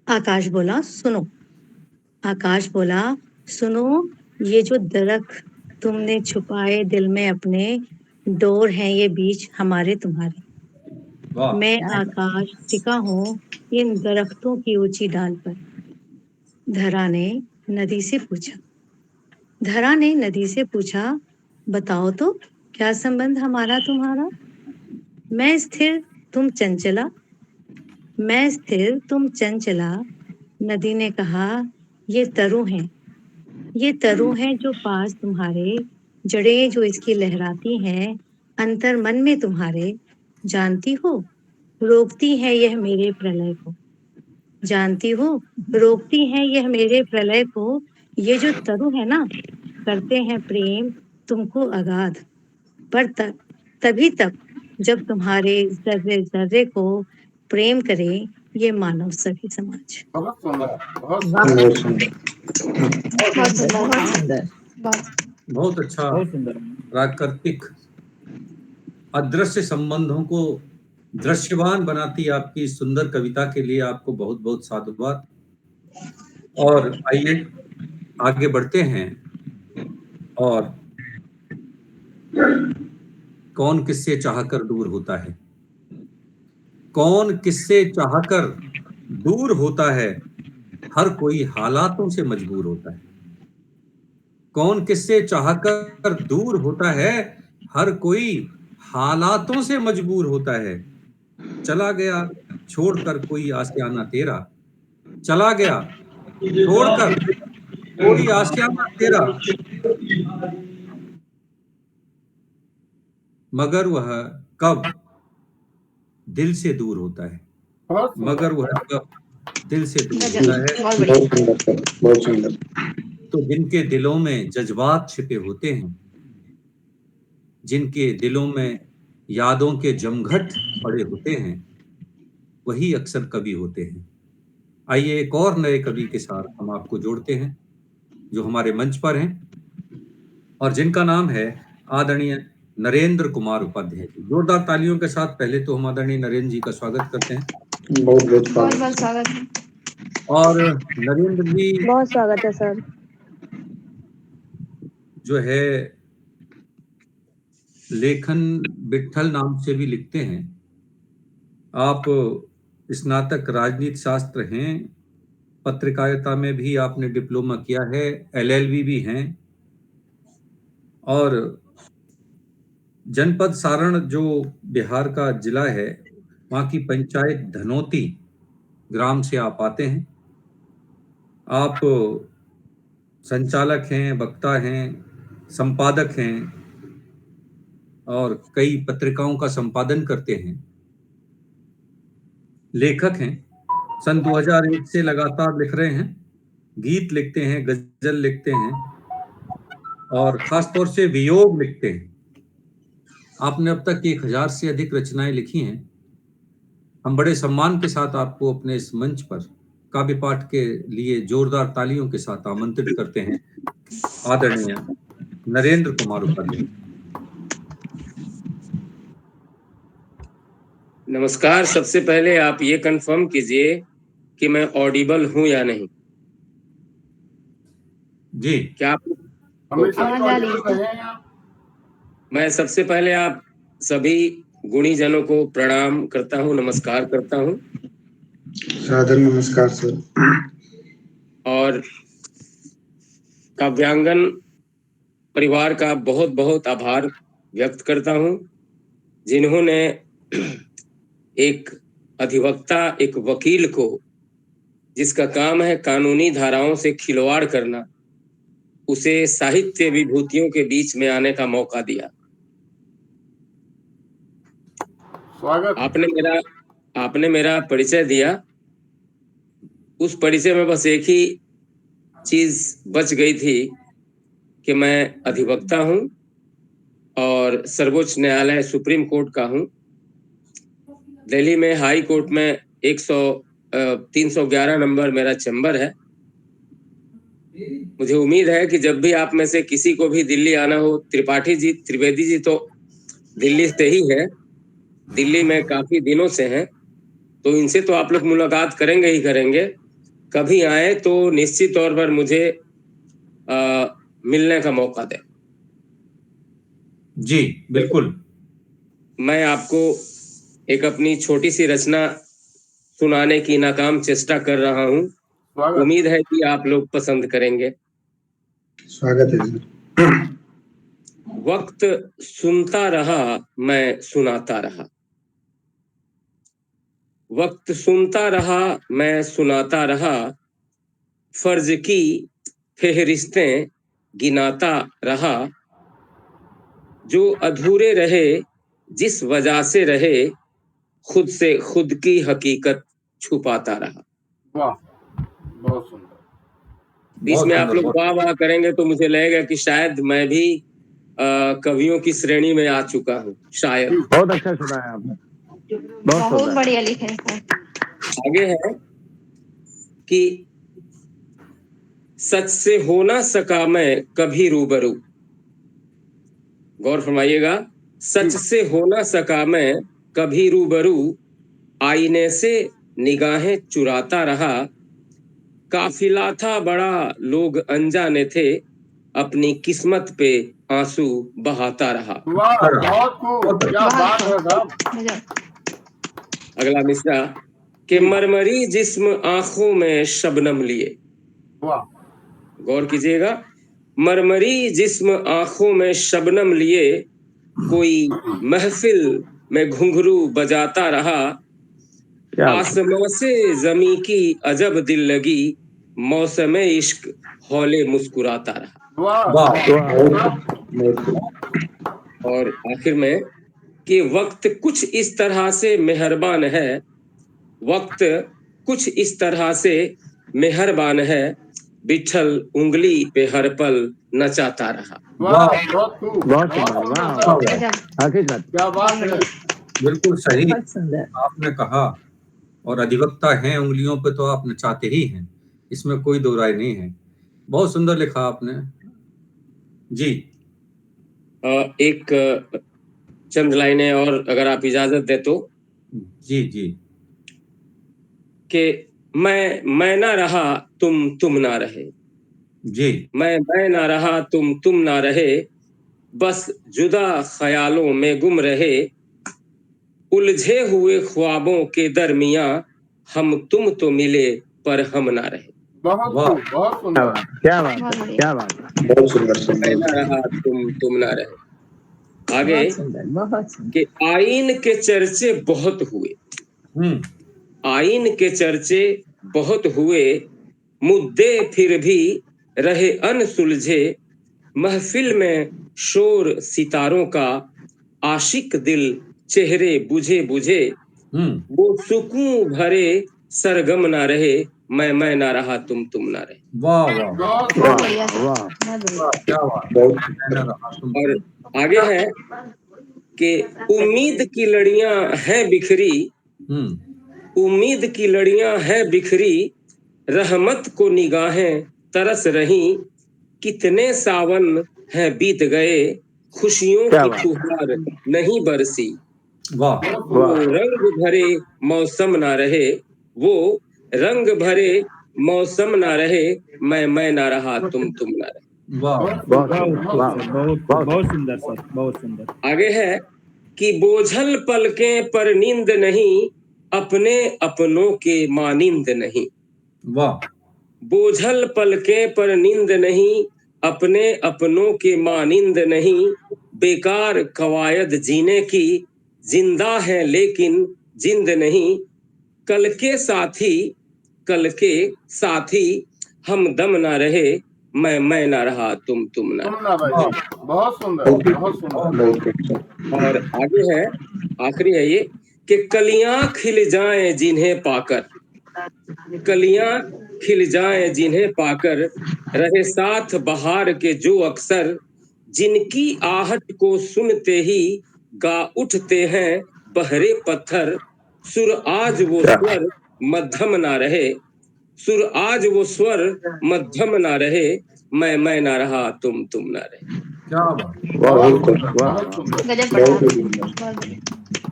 S9: आकाश बोला सुनो, आकाश बोला सुनो, ये जो दरख्त तुमने छुपाए दिल में अपने, डोर हैं ये बीच हमारे तुम्हारे।
S2: वाह,
S9: मैं आकाश टिका हूँ इन दरख्तों की ऊंची डाल पर। धरा ने नदी से पूछा, धरा ने नदी से पूछा, बताओ तो क्या संबंध हमारा तुम्हारा? मैं स्थिर तुम चंचला, मैं स्थिर तुम चंचला। नदी ने कहा ये तरु हैं, ये तरु हैं जो पास तुम्हारे, जड़ें जो इसकी लहराती हैं अंतर मन में तुम्हारे। जानती हो रोकती है यह मेरे प्रलय को, जानती हो रोकती है यह मेरे प्रलय को। ये जो तरु है ना, करते हैं प्रेम तुमको अगाध, पर तभी तक जब तुम्हारे जर्रे जर्रे को प्रेम करे ये मानव सभी समाज।
S1: बहुत सुंदर, बहुत
S3: वाह,
S1: सुंदर।
S7: बहुत सुंदर
S3: बहुत सुंदर।
S2: बहुत अच्छा।
S5: बहुत सुंदर।
S2: प्राकृतिक अदृश्य संबंधों को दृश्यवान बनाती आपकी सुंदर कविता के लिए आपको बहुत बहुत साधुवाद। और आइए आगे बढ़ते हैं। और कौन किससे चाहकर दूर होता है, कौन किससे चाहकर दूर होता है, हर कोई हालातों से मजबूर होता है। कौन किससे चाहकर दूर होता है, हर कोई हालातों से मजबूर होता है। चला गया छोड़कर कोई आशियाना तेरा, चला गया छोड़कर कोई आशियाना तेरा, मगर वह कब दिल से दूर होता है,
S1: बहुत सुंदर।
S2: मगर वह कब दिल से दूर होता है।
S7: बहुत बढ़िया।
S6: बहुत सुंदर।
S2: तो जिनके दिलों में जज्बात छिपे होते हैं, जिनके दिलों में यादों के जमघट पड़े होते हैं, वही अक्सर कवि होते हैं। आइए एक और नए कवि के साथ हम आपको जोड़ते हैं जो हमारे मंच पर हैं और जिनका नाम है आदरणीय नरेंद्र कुमार उपाध्याय जी। जोरदार तालियों के साथ पहले तो हम आदरणीय नरेंद्र जी का स्वागत करते हैं।
S6: बहुत बहुत
S7: बहुत बहुत स्वागत है।
S2: और नरेंद्र जी
S7: बहुत स्वागत है सर।
S2: जो है लेखन विट्ठल नाम से भी लिखते हैं। आप स्नातक राजनीति शास्त्र हैं, पत्रकारिता में भी आपने डिप्लोमा किया है, LLB भी हैं, और जनपद सारण जो बिहार का जिला है वहाँ की पंचायत धनौती ग्राम से आप आते हैं। आप संचालक हैं, वक्ता हैं, संपादक हैं और कई पत्रिकाओं का संपादन करते हैं, लेखक हैं। सन 2001 से लगातार लिख रहे हैं, गीत लिखते हैं, गजल लिखते हैं और खासतौर से वियोग लिखते हैं। आपने अब तक 1000 से अधिक रचनाएं लिखी हैं। हम बड़े सम्मान के साथ आपको अपने इस मंच पर काव्य पाठ के लिए जोरदार तालियों के साथ आमंत्रित करते हैं आदरणीय नरेंद्र कुमार उपाध्याय।
S10: नमस्कार। सबसे पहले आप ये कंफर्म कीजिए कि मैं ऑडिबल हूं या नहीं।
S2: जी
S10: क्या आप
S1: हमेशा
S7: आवाज आ रही है।
S1: audible रहे हैं आप।
S10: मैं सबसे पहले आप सभी गुणीजनों को प्रणाम करता हूं, नमस्कार करता हूं
S6: सादर नमस्कार सर।
S10: और काव्यांगन परिवार का बहुत बहुत आभार व्यक्त करता हूं जिन्होंने एक अधिवक्ता, एक वकील को जिसका काम है कानूनी धाराओं से खिलवाड़ करना, उसे साहित्य विभूतियों के बीच में आने का मौका दिया।
S1: स्वागत।
S10: आपने मेरा परिचय दिया। उस परिचय में बस एक ही चीज बच गई थी कि मैं अधिवक्ता हूं और सर्वोच्च न्यायालय सुप्रीम कोर्ट का हूं। दिल्ली में हाई कोर्ट में 311 नंबर मेरा चैम्बर है। मुझे उम्मीद है कि जब भी आप में से किसी को भी दिल्ली आना हो, त्रिवेदी जी तो दिल्ली से ही है, दिल्ली में काफी दिनों से हैं, तो इनसे तो आप लोग मुलाकात करेंगे ही करेंगे। कभी आए तो निश्चित तौर पर मुझे मिलने का मौका दें।
S2: जी बिल्कुल।
S10: मैं आपको एक अपनी छोटी सी रचना सुनाने की नाकाम चेष्टा कर रहा हूं।
S1: स्वागत।
S10: उम्मीद है कि आप लोग पसंद करेंगे।
S6: स्वागत है सर।
S10: वक्त सुनता रहा मैं सुनाता रहा, वक्त सुनता रहा मैं सुनाता रहा, फर्ज की फेहरिस्तें गिनाता रहा, जो अधूरे रहे जिस वजह से रहे, खुद से खुद की हकीकत छुपाता रहा।
S1: वाह, बहुत सुंदर।
S10: इसमें आप लोग वाह वाह करेंगे तो मुझे लगेगा कि शायद मैं भी कवियों की श्रेणी में आ चुका हूँ, शायद।
S11: बहुत अच्छा सुना है आपने,
S7: बहुत बढ़िया लिखे हैं सर।
S10: आगे है कि सच से हो ना सका मैं कभी रूबरू, गौर फरमाइएगा, सच से हो ना सका मैं कभी रूबरू, आईने से निगाहें चुराता रहा, काफिला था बड़ा लोग अनजाने थे, अपनी किस्मत पे आंसू बहाता रहा।
S1: वाह, बहुत खूब, क्या बात है साहब।
S10: अगला मिसरा कि मरमरी जिस्म आंखों में शबनम लिए,
S1: वाह,
S10: गौर कीजिएगा, मरमरी जिस्म आंखों में शबनम लिए, कोई महफिल में घुंघरू बजाता रहा, आसमां से जमी की अजब दिल लगी, मौसम इश्क हौले मुस्कुराता रहा। और आखिर में कि वक्त कुछ इस तरह से मेहरबान है, वक्त कुछ इस तरह से मेहरबान है, बिठल उंगली पे हर पल नचाता रहा।
S1: वाह, बहुत खूब, क्या बात है।
S2: बिल्कुल सही
S3: बहुत सुंदर।
S2: आपने कहा, और अधिवक्ता हैं उंगलियों पे तो आप नचाते ही हैं, इसमें कोई दो राय नहीं है। बहुत सुंदर लिखा आपने जी।
S10: एक चंद लाइनें और अगर आप इजाजत दे तो।
S2: जी जी।
S10: कि मैं ना रहा तुम ना रहे,
S2: जी।
S10: मैं ना रहा तुम ना रहे, बस जुदा ख्यालों में गुम रहे, उलझे हुए ख्वाबों के दरमियां, हम तुम तो मिले पर हम ना रहे।
S1: बहुत खूब, बहुत सुंदर।
S11: क्या बात है, क्या बात है, बहुत सुंदर।
S10: मैं ना रहा तुम ना रहे। आगे
S3: बहुत सुंदर, बहुत सुंदर।
S10: कि आइन के चर्चे बहुत हुए, आइन के चर्चे बहुत हुए, मुद्दे फिर भी रहे अनसुलझे, महफिल में शोर सितारों का, आशिक दिल चेहरे बुझे बुझे, वो सुकून भरे सरगम ना रहे, मैं ना रहा तुम ना रहे।
S2: वाह वाह
S7: बहुत बढ़िया सर,
S2: क्या बात।
S10: और आगे है कि उम्मीद की लड़ियां हैं बिखरी, उम्मीद की लड़ियां हैं बिखरी, रहमत को निगाहें तरस रही, कितने सावन हैं बीत गए, खुशियों की फुहार नहीं बरसी, वो रंग भरे मौसम ना रहे, वो रंग भरे मौसम ना रहे, मैं ना रहा तुम ना रहे।
S5: बहुत सुंदर सर, बहुत सुंदर।
S10: आगे है कि बोझल पलकें पर नींद नहीं, अपने अपनों के मानिंद नहीं,
S2: वाह,
S10: बोझल पलकें पर नींद नहीं, अपने अपनों के मानिंद नहीं, बेकार कवायद जीने की, जिंदा है लेकिन जिंद नहीं, कल के साथी हम दम ना रहे, मैं ना रहा तुम ना रहे।
S1: बहुत सुंदर, बहुत सुंदर।
S10: और आगे है, आखिरी है ये कि कलियां खिल जाएं जिन्हें पाकर, कलियां खिल जाएं जिन्हें पाकर, रहे साथ बहार के जो अक्सर, जिनकी आहट को सुनते ही गा उठते हैं बहरे पत्थर, सुर आज वो स्वर मध्यम ना रहे, सुर आज वो स्वर मध्यम ना रहे, मैं ना रहा तुम ना रहे।
S2: क्या बात,
S7: गजब बढ़िया,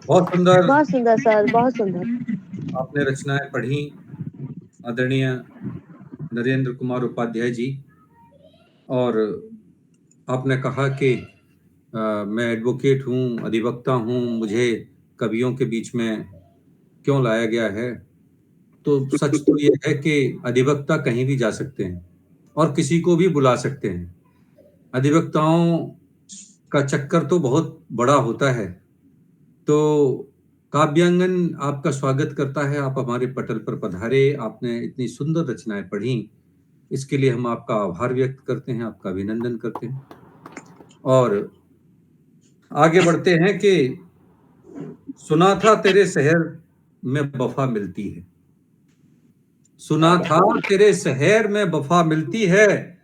S2: बहुत सुंदर।
S7: बहुत सुंदर सर, बहुत सुंदर।
S2: आपने रचनाएं पढ़ी आदरणीय नरेंद्र कुमार उपाध्याय जी, और आपने कहा कि मैं एडवोकेट हूँ, अधिवक्ता हूँ, मुझे कवियों के बीच में क्यों लाया गया है। तो सच तो ये है कि अधिवक्ता कहीं भी जा सकते हैं और किसी को भी बुला सकते हैं। अधिवक्ताओं का चक्कर तो बहुत बड़ा होता है। तो काव्यांगन आपका स्वागत करता है, आप हमारे पटल पर पधारे, आपने इतनी सुंदर रचनाएं पढ़ी, इसके लिए हम आपका आभार व्यक्त करते हैं, आपका अभिनंदन करते हैं। और आगे बढ़ते हैं कि सुना था तेरे शहर में वफा मिलती है, सुना था तेरे शहर में वफा मिलती है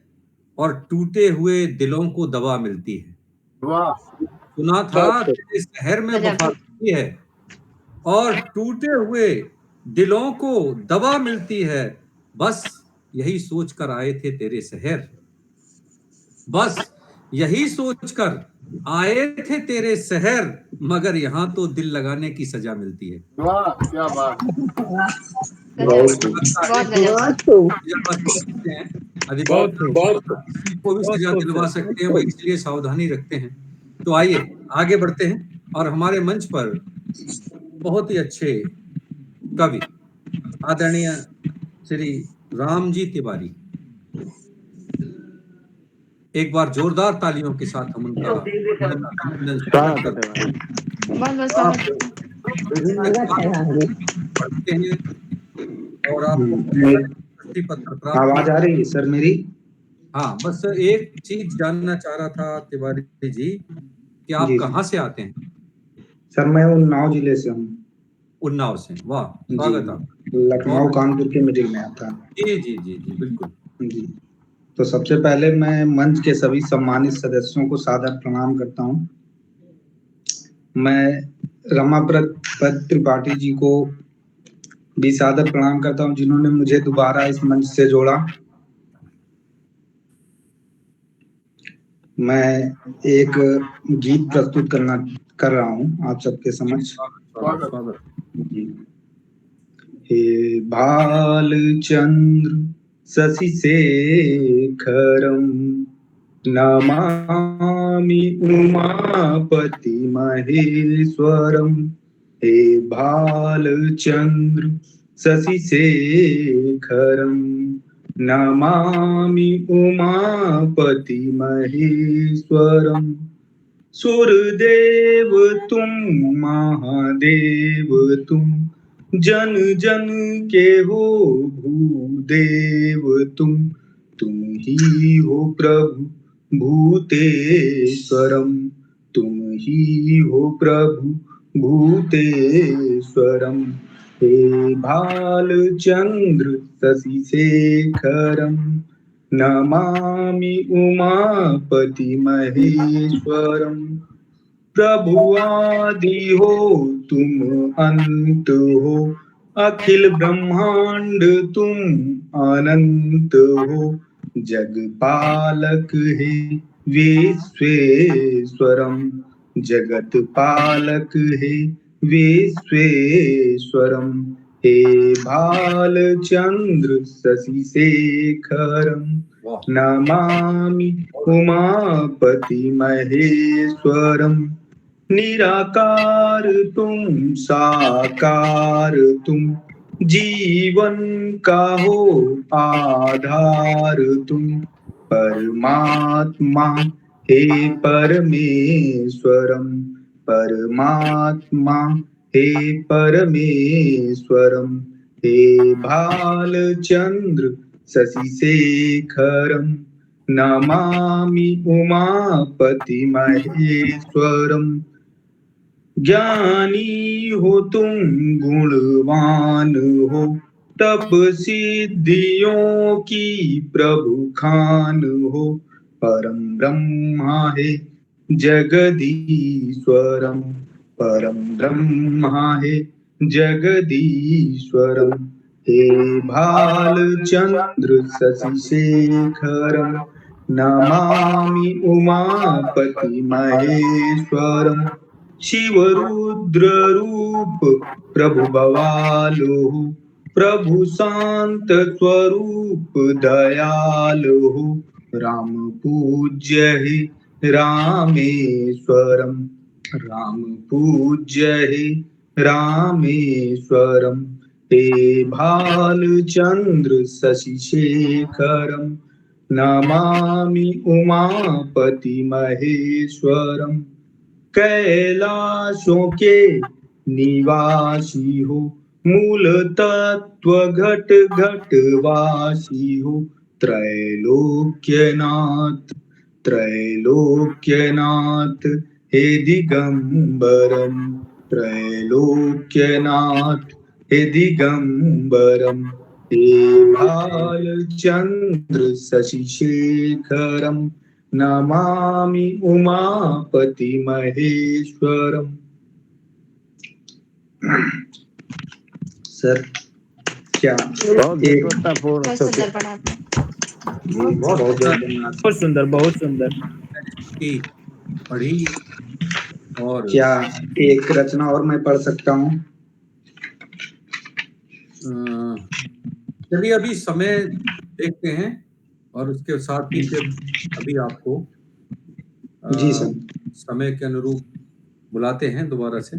S2: और टूटे हुए दिलों को दवा मिलती है।
S1: वाह,
S2: सुना था तेरे शहर में वफा मिलती है और टूटे हुए दिलों को दवा मिलती है, बस यही सोचकर आए थे तेरे शहर, बस यही सोचकर आए थे तेरे शहर, मगर यहाँ तो दिल लगाने की सजा मिलती है।
S1: वाह, क्या बात।
S2: को भी सजा दिलवा सकते हैं, इसलिए सावधानी रखते हैं। तो आइए आगे बढ़ते हैं और हमारे मंच पर बहुत ही अच्छे कवि आदरणीय श्री रामजी तिवारी, एक बार जोरदार तालियों के साथ हम उनका स्वागत करते हैं। और आप
S6: आवाज आ रही है सर मेरी?
S2: हाँ, बस एक चीज जानना चाह रहा था तिवारी जी कि आप कहाँ से आते हैं?
S6: सर मैं उन्नाव जिले से हूँ।
S2: उन्नाव से, वाह, स्वागत आपका।
S6: लखनऊ कानपुर के मिडिल में आता है।
S2: जी जी जी जी बिल्कुल
S6: जी। तो सबसे पहले मैं मंच के सभी सम्मानित सदस्यों को सादर प्रणाम करता हूँ। मैं रमापद त्रिपाठी जी को भी सादर प्रणाम करता हूँ, जिन्होंने मुझे दोबारा इस मंच से जोड़ा। मैं एक गीत प्रस्तुत कर रहा हूँ आप सबके समक्ष। हे भालचंद्र शशिशेखरं नमामि उमापति महेश्वरं। हे भालचंद्र शशिशेखरं नमामि उमापति महेश्वरं। सुरदेव तुम महादेव तुम, जन जन के हो भूदेव तुम ही हो प्रभु भूतेश्वरम, तुम ही हो प्रभु भूतेश्वरम। हे भालचंद्र शशिशेखरं नमामि उमापति महेश्वरम। प्रभु आदि हो तुम अंत हो, अखिल ब्रह्मांड तुम अनंत हो। जगपालक है विश्वेश्वरम, जगत पालक है विश्वेश्वरम। हे भालचंद्र शशिशेखरं नमामि उमापति महेश्वरम। निराकार तुम साकार तुम, जीवन का हो आधार तुम। परमात्मा हे परमेश्वरम, परमात्मा हे परमेश्वरम। हे भालचंद्र शशिशेखरं नमामि उमापति महेश्वरम। ज्ञानी हो तुम गुणवान हो, तप सिद्धियों की प्रभु खान हो। परम ब्रह्मा है जगदीश्वरम, परम ब्रह्मा है जगदीश्वरम। हे भालचंद्र शशिशेखरं नमामि उमापति महेश्वरम। शिव रुद्र रूप प्रभु बवालो, प्रभु शांत स्वरूप दयालु। राम पूज्य है रामेश्वरम, राम पूज्य है रामेश्वरम। हे भालचंद्र शशिशेखरं नमामि उमापति महेश्वरम। कैलाशों के निवासी हो, मूल तत्व घट घट वासी हो, त्रैलोक्यनाथ त्रैलोक्यनाथ हे दिगंबरम। त्रैलोक्यनाथ हे दिगंबरम। हे भालचंद्र शशिशेखरम। नमामि उमापति महेश्वरम। सर क्या
S11: बहुत गुणवत्तापूर्ण
S7: बहुत सुंदर पढ़ा आपने।
S5: बहुत सुंदर, बहुत सुंदर।
S2: की पढ़ी। और
S6: क्या एक रचना और मैं पढ़ सकता हूँ?
S2: चलिए अभी समय देखते हैं और उसके साथ ही फिर अभी आपको
S6: जी सर।
S2: समय के अनुरूप बुलाते हैं दोबारा से।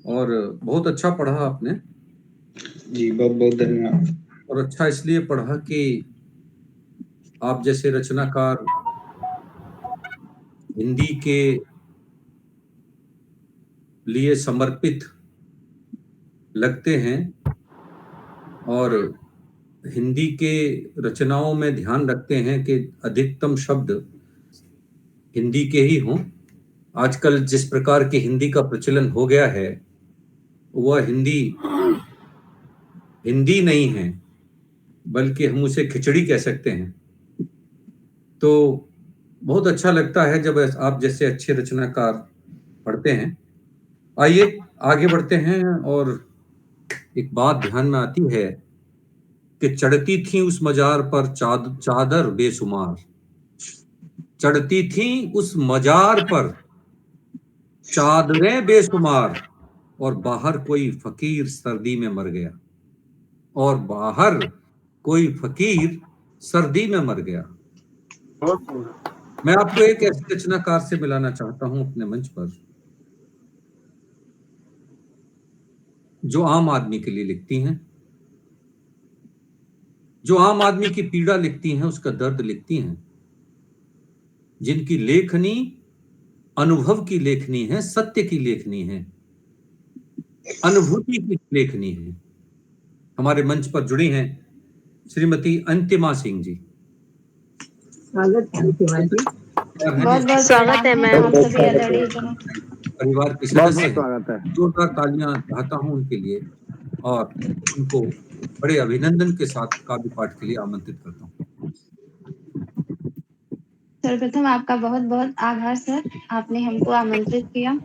S2: और बहुत अच्छा पढ़ा आपने
S6: जी, बहुत बहुत धन्यवाद।
S2: और अच्छा इसलिए पढ़ा कि आप जैसे रचनाकार हिंदी के लिए समर्पित लगते हैं और हिंदी के रचनाओं में ध्यान रखते हैं कि अधिकतम शब्द हिंदी के ही हों। आजकल जिस प्रकार की हिंदी का प्रचलन हो गया है वह हिंदी नहीं है, बल्कि हम उसे खिचड़ी कह सकते हैं। तो बहुत अच्छा लगता है जब आप जैसे अच्छे रचनाकार पढ़ते हैं। आइए आगे बढ़ते हैं। और एक बात ध्यान में आती है कि चढ़ती थी उस मजार पर चादर बेशुमार। चढ़ती थी उस मजार पर चादरें बेशुमार, और बाहर कोई फकीर सर्दी में मर गया। और बाहर कोई फकीर सर्दी में मर गया। मैं आपको एक ऐसे रचनाकार से मिलाना चाहता हूं अपने मंच पर जो आम आदमी के लिए लिखती हैं, जो आम आदमी की पीड़ा लिखती हैं, उसका दर्द लिखती हैं, जिनकी लेखनी अनुभव की लेखनी है, सत्य की लेखनी है, अनुभूति की लेखनी है। हमारे मंच पर जुड़ी हैं श्रीमती अंतिमा सिंह जी।
S3: स्वागत है अंतिमा जी।
S7: बहुत बहुत स्वागत है मैम, आप सभी आदरणीय जनों।
S2: परिवार की सदस्य हैं। जोरदार तालियां चाहता हूं उनके लिए और उनको बड़े अभिनंदन के साथ काव्य पाठ के लिए आमंत्रित करता हूं।
S7: सर्वप्रथम आपका बहुत बहुत आभार सर, आपने हमको आमंत्रित किया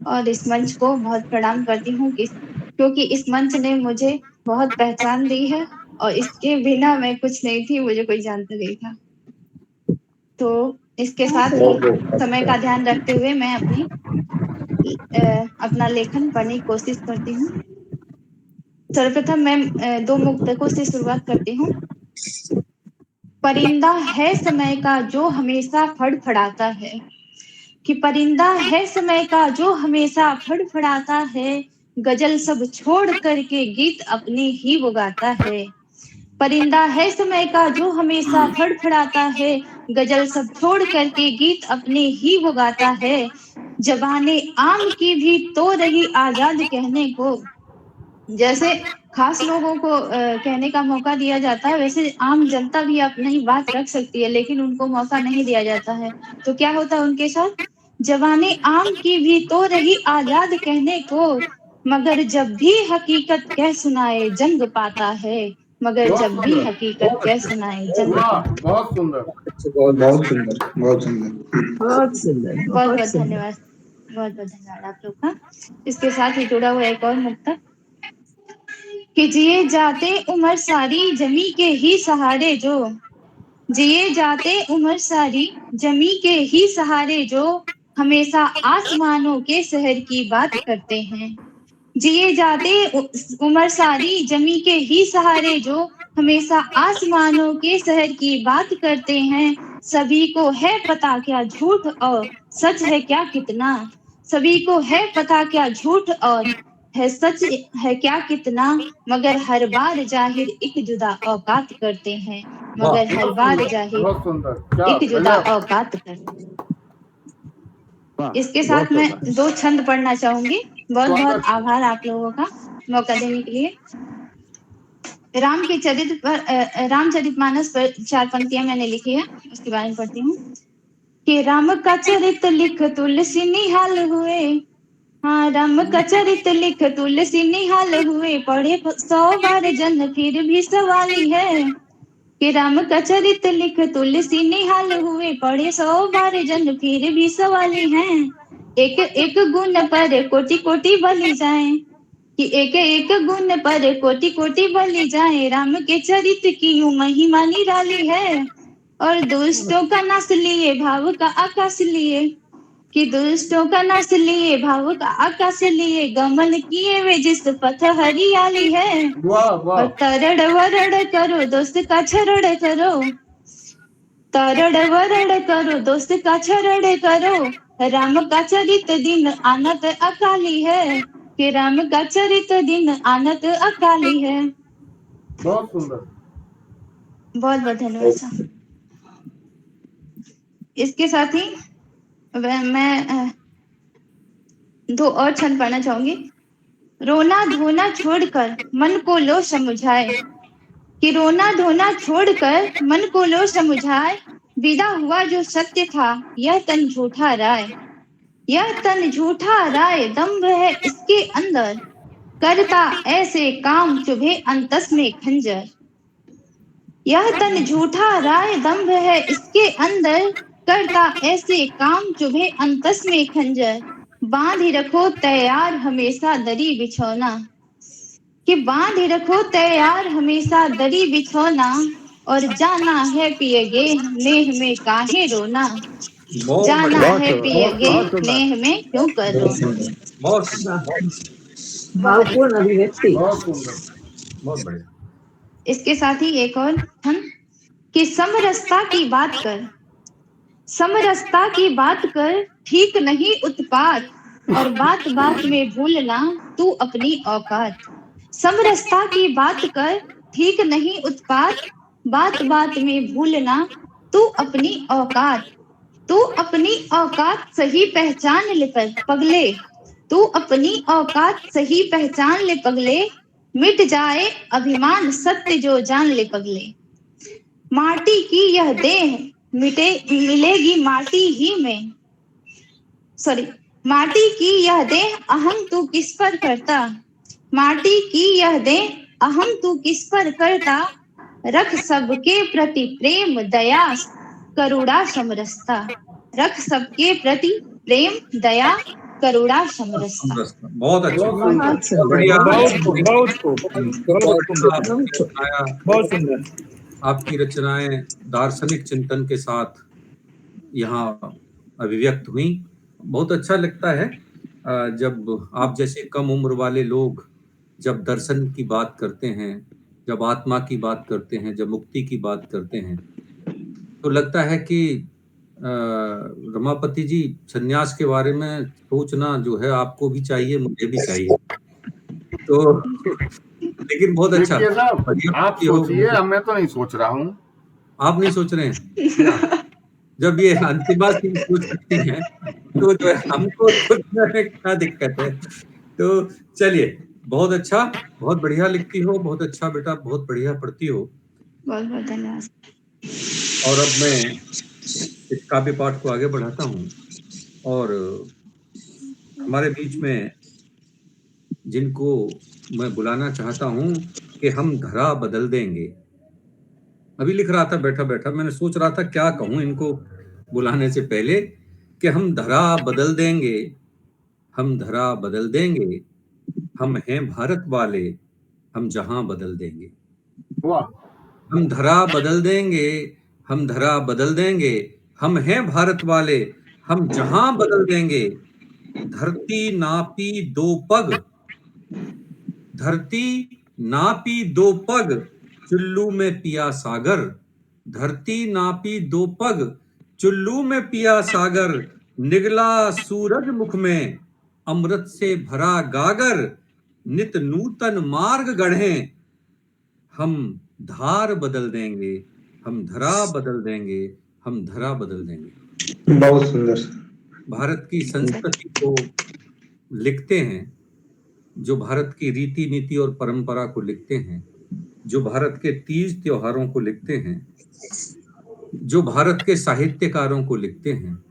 S7: और इस मंच को बहुत प्रणाम करती हूँ क्योंकि इस मंच ने मुझे बहुत पहचान दी है और इसके बिना मैं कुछ नहीं थी, मुझे कोई जानता नहीं था। तो इसके साथ ही समय का ध्यान रखते हुए मैं अपना लेखन पढ़ने की कोशिश करती हूँ। सर्वप्रथम मैं दो मुक्तकों से शुरुआत करती हूँ। परिंदा है समय का जो हमेशा फड़फड़ाता है, कि परिंदा है समय का जो हमेशा फड़फड़ाता है, गजल सब छोड़ करके गीत अपने ही वो गाता है। परिंदा है समय का जो हमेशा फड़फड़ाता है, गजल सब छोड़ करके गीत अपने ही वो गाता है। जबाने आम की भी तो रही आजाद कहने को। जैसे खास लोगों को कहने का मौका दिया जाता है, वैसे आम जनता भी अपनी बात रख सकती है, लेकिन उनको मौका नहीं दिया जाता है। तो क्या होता है उनके साथ? जबाने आम की भी तो रही आजाद कहने को, मगर जब भी हकीकत कह सुनाए जंग पाता है। मगर जब भी हकीकत कह सुनाए जंग पाता है।
S1: बहुत सुंदर,
S6: बहुत सुंदर, बहुत सुंदर,
S3: बहुत सुंदर,
S7: बहुत बहुत धन्यवाद, बहुत बहुत धन्यवाद आप लोग का। इसके साथ ही जुड़ा हुआ एक और मुक्तक, कि जिए जाते उम्र सारी जमी के ही सहारे जो, जिए जाते उम्र सारी जमी के ही सहारे जो, हमेशा आसमानों के शहर की बात करते हैं। जिए जाते उम्र सारी जमी के ही सहारे जो, हमेशा आसमानों के शहर की बात करते हैं। सभी को है पता क्या झूठ और सच है क्या कितना, सभी को है पता क्या झूठ और है सच है क्या कितना, मगर हर बार जाहिर एक जुदा औकात करते हैं, मगर हर बार जाहिर
S1: बहुत सुंदर, क्या
S7: एक जुदा
S1: गजब।
S7: औकात करते हैं।
S11: वाह,
S7: इसके
S11: बहुत
S7: साथ मैं
S11: सुंदर।
S7: 2 छंद पढ़ना चाहूंगी। बहुत बहुत
S1: स्वागत है।
S7: आभार आप लोगों का मौका देने के लिए। राम के चरित्र पर रामचरितमानस पर 4 पंक्तियां मैंने लिखी है, उसके बारे में पढ़ती हूँ। कि राम का चरित लिख तुलसी निहाल हुए, हाँ राम का चरित लिख तुलसी निहाल हुए, पढ़े 100 बार जन फिर भी सवाली है। कि राम का चरित लिख तुलसी निहाल हुए, पढ़े 100 बार जन फिर भी सवाली हैं। एक एक गुण पर कोटि कोटि बलि जाए, कि एक एक गुण पर कोटि कोटि बलि जाए, राम के चरित्र की यूं महिमा निराली है। और दुष्टों का नाश लिए भाव का आकाश लिए, कि दुष्टों का नाश लिए भाव का आकाश लिए, गमन किए वे जिस पथ हरियाली है।
S1: वाह
S7: और
S1: वाह।
S7: तरड़ वरड़ करो दोस्त का छरड़ करो, तरड़ वरड़ करो दोस्त का छरड़ करो, राम का चरित दिन आनत अकाली है। कि राम का चरित दिन आनत अकाली है।
S1: बहुत सुंदर।
S7: बहुत बहुत धन्यवाद साहब। इसके साथ ही मैं 2 और छंद पढ़ना चाहूंगी। रोना धोना छोड़कर मन को लो समझाए, कि रोना धोना छोड़कर मन को लो समझाए, विदा हुआ जो सत्य था यह तन झूठा राय, यह तन झूठा राय, दम्भ है इसके अंदर, करता ऐसे काम चुभे अंतस में खंजर। यह तन झूठा राय, दम्भ है इसके अंदर, करता ऐसे काम चुभे अंतस में खंजर। बांध ही रखो तैयार हमेशा दरी बिछौना, कि बांध ही रखो तैयार हमेशा दरी बिछौना, और जाना है पियगे नेह में काहे रोना,
S2: बहुत
S7: जाना
S2: बढ़िया,
S11: बहुत
S7: है
S11: सुंदर,
S7: पियगे
S11: बहुत सुंदर।
S7: नेह में क्यों कर
S6: बहुत
S7: रोना।
S6: सुंदर।
S2: बहुत
S3: भावपूर्ण अभिव्यक्ति।
S1: बहुत सुंदर।
S2: बहुत बढ़िया।
S7: इसके साथ ही एक और हम कि समरसता की बात कर, समरसता की बात कर, ठीक नहीं उत्पात, और बात बात में भूलना तू अपनी औकात। समरसता की बात कर, ठीक नहीं उत्पात, बात बात में भूलना तू अपनी औकात। तू अपनी औकात सही पहचान ले पगले, तू अपनी औकात सही पहचान ले पगले, मिट जाए अभिमान सत्य जो जान ले पगले। माटी की यह देह मिलेगी माटी ही में, सॉरी, माटी की यह देह अहम तू किस पर करता, माटी की यह देह अहम तू किस पर करता, रख सबके प्रति प्रेम दया करुणा समरसता, रख सबके प्रति प्रेम दया करुणा समरसता।
S2: बहुत अच्छे,
S1: बहुत सुंदर।
S3: बहुत सुंदर,
S2: बढ़िया।
S3: बहुत
S5: बहुत खूब, बहुत खूब, बहुत खूब, बहुत सुंदर।
S2: आपकी रचनाएं दार्शनिक चिंतन के साथ यहाँ अभिव्यक्त हुई। बहुत अच्छा लगता है जब आप जैसे कम उम्र वाले लोग जब दर्शन की बात करते हैं, जब आत्मा की बात करते हैं, जब मुक्ति की बात करते हैं, तो लगता है कि रमापति जी संन्यास के बारे में सोचना जो है आपको भी चाहिए, मुझे भी चाहिए। तो लेकिन बहुत अच्छा,
S1: देखिए साहब,
S2: बढ़िया
S1: आप
S2: कि हो।
S1: सोचिए, मैं तो नहीं सोच रहा हूँ।
S2: आप नहीं सोच रहे हैं क्या? जब ये अंतिमा सिंह सोच सकती हैं तो जो है हमको सोचने में क्या दिक्कत है। तो चलिए, बहुत अच्छा, बहुत बढ़िया लिखती हो, बहुत अच्छा बेटा, बहुत बढ़िया पढ़ती हो।
S7: बहुत बहुत धन्यवाद।
S2: और अब मैं इस काव्य पाठ को आगे बढ़ाता हूँ और हमारे बीच में जिनको मैं बुलाना चाहता हूँ कि हम धरा बदल देंगे। अभी लिख रहा था बैठा बैठा, मैंने सोच रहा था क्या कहूँ इनको बुलाने से पहले कि हम धरा बदल देंगे, हम धरा बदल देंगे, हम हैं भारत वाले, हम जहां बदल देंगे।
S1: वाह।
S2: हम धरा बदल देंगे, हम धरा बदल देंगे, हम हैं भारत वाले, हम जहां बदल देंगे। धरती नापी 2 पग, धरती नापी 2 पग, चुल्लू में पिया सागर। धरती नापी 2 पग, चुल्लू में पिया सागर, निगला सूरज मुख में अमृत से भरा गागर। नित नूतन मार्ग गढ़ें, हम धार बदल देंगे, हम धरा बदल देंगे, हम धरा बदल देंगे।
S6: बहुत सुंदर।
S2: भारत की संस्कृति को लिखते हैं, जो भारत की रीति नीति और परंपरा को लिखते हैं, जो भारत के तीज त्योहारों को लिखते हैं, जो भारत के साहित्यकारों को लिखते हैं,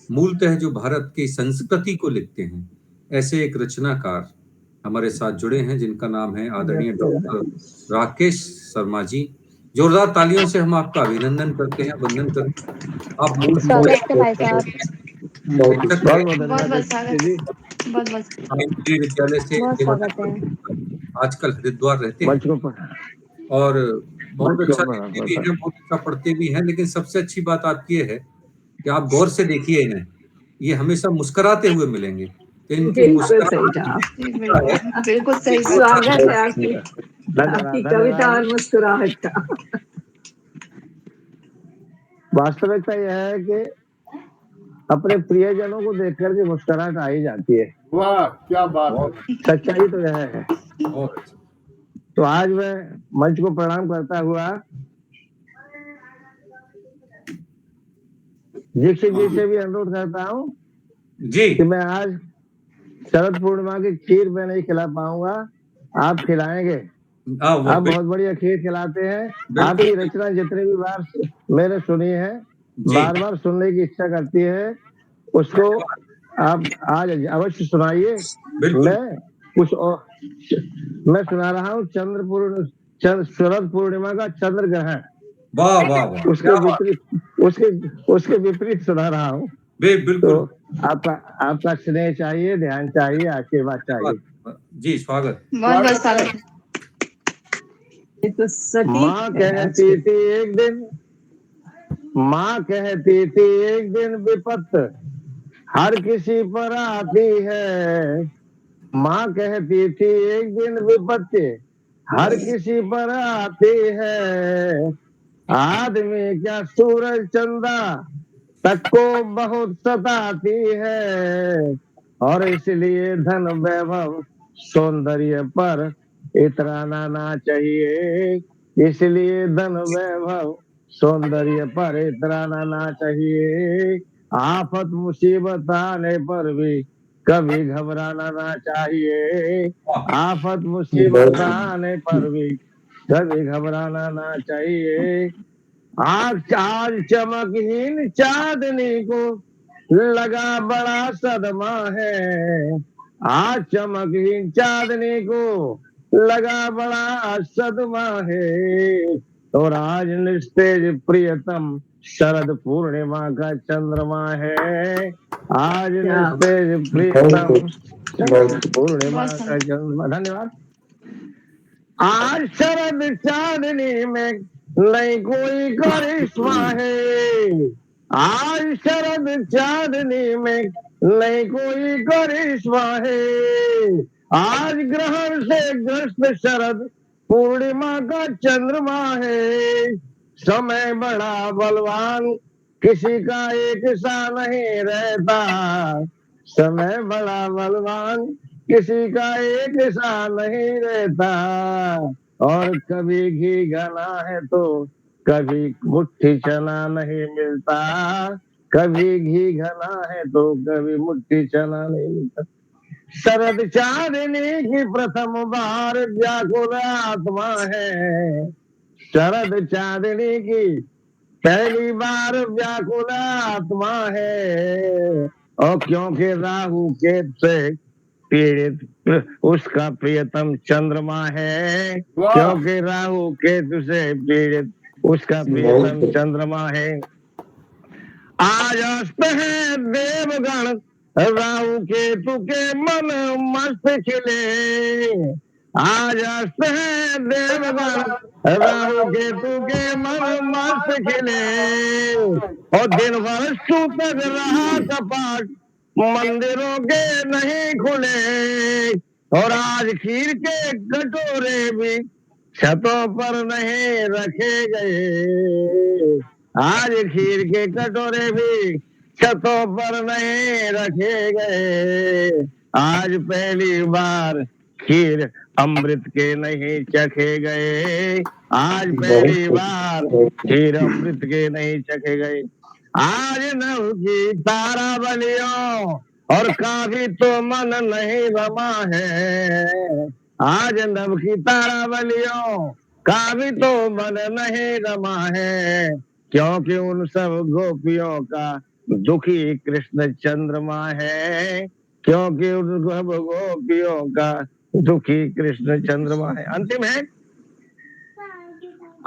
S2: मूलतः जो भारत की संस्कृति को लिखते हैं, ऐसे एक रचनाकार हमारे साथ जुड़े हैं जिनका नाम है आदरणीय डॉक्टर राकेश शर्मा जी। जोरदार तालियों से हम आपका अभिनंदन करते हैं, वंदन करते हैं। आप मूल केंद्रीय विद्यालय से आजकल हरिद्वार रहते हैं और बहुत अच्छा लिखते भी हैं, बहुत अच्छा पढ़ते भी हैं, लेकिन सबसे अच्छी बात आपकी ये है कि आप गौर से देखिए इन्हें, ये हमेशा मुस्कुराते हुए मिलेंगे। तो इनकी
S3: बिल्कुल सही स्वागत है आपकी कविता और मुस्कुराहट का।
S11: वास्तविकता यह है कि अपने प्रियजनों को देख करके मुस्कुराहट आ ही जाती है।
S1: वाह क्या बात है,
S11: सच्चाई तो यह है। तो आज मैं मंच को प्रणाम करता हुआ दीक्षित जी से भी अनुरोध करता हूँ
S2: जी
S11: कि मैं आज शरद पूर्णिमा की खीर में नहीं खिला पाऊंगा, आप खिलाएंगे। आप बहुत बढ़िया खीर खिलाते हैं। आपकी रचना जितनी भी बार मैंने सुनी है, बार बार सुनने की इच्छा करती है, उसको आप आज अवश्य सुनाइए। मैं कुछ और मैं सुना रहा हूँ शरद पूर्णिमा का चंद्र ग्रहण।
S2: वाह वाह वाह,
S11: उसके विपरीत सुना रहा हूँ।
S2: बिल्कुल।
S11: तो आपका स्नेह चाहिए, ध्यान चाहिए, आशीर्वाद चाहिए।
S2: जी स्वागत।
S7: बहुत स्वागत।
S11: माँ कहती थी एक दिन विपत्त हर किसी पर आती है। माँ कहती थी एक दिन विपत्ति हर किसी पर आती है। आदमी क्या सूरज चंदा तक को बहुत सताती है, और इसलिए धन वैभव सौंदर्य पर इतराना चाहिए। इसलिए धन वैभव सौंदर्य पर इतराना चाहिए। आफत मुसीबत आने पर भी कभी घबराना ना चाहिए। आफत मुसीबत आने पर भी कभी घबराना ना चाहिए। आज चमकहीन चांदनी को लगा बड़ा सदमा है। आज चमकहीन चांदनी को लगा बड़ा सदमा है। और आज निस्तेज प्रियतम शरद पूर्णिमा का चंद्रमा है। आज निस्तेज प्रियतम शरद पूर्णिमा का चंद्रमा। धन्यवाद। आज शरद चांदनी में नहीं कोई करिश्मा है। आज शरद चांदनी में नहीं कोई करिश्मा है। आज ग्रहण से ग्रस्त शरद पूर्णिमा का चंद्रमा है। समय बड़ा बलवान किसी का एक सा नहीं रहता। समय बड़ा बलवान किसी का एक सा नहीं रहता। और कभी घी घना है तो कभी मुट्ठी चना नहीं मिलता। कभी घी घना है तो कभी मुट्ठी चना नहीं मिलता। शरद चांदनी की प्रथम बार व्याकुल आत्मा है। शरद चांदनी की पहली बार व्याकुल आत्मा है। और क्योंकि राहु केतु से पीड़ित उसका प्रियतम चंद्रमा है। क्योंकि राहु केतु से पीड़ित उसका प्रियतम चंद्रमा है। आज अस्त है देवगण राहु केतु के मन मस्त खिले। आज अस्त है देवगण राहु केतु के मन मस्त खिले। और दिन भर सूतक रहा कपाट मंदिरों के नहीं खुले। और आज खीर के कटोरे भी छतों पर नहीं रखे गए। आज खीर के कटोरे भी छतों पर नहीं रखे गए। आज पहली बार खीर अमृत के नहीं चखे गए, आज पहली बार खीर अमृत के नहीं चखे गए। आज नव की तारा बलियों और काफी तो मन नहीं रमा है, आज नव की तारा बलियों काफी तो मन नहीं रमा है, क्योंकि उन सब गोपियों का दुखी कृष्ण चंद्रमा है, क्योंकि उन सब गोपियों का दुखी कृष्ण चंद्रमा है। अंतिम है,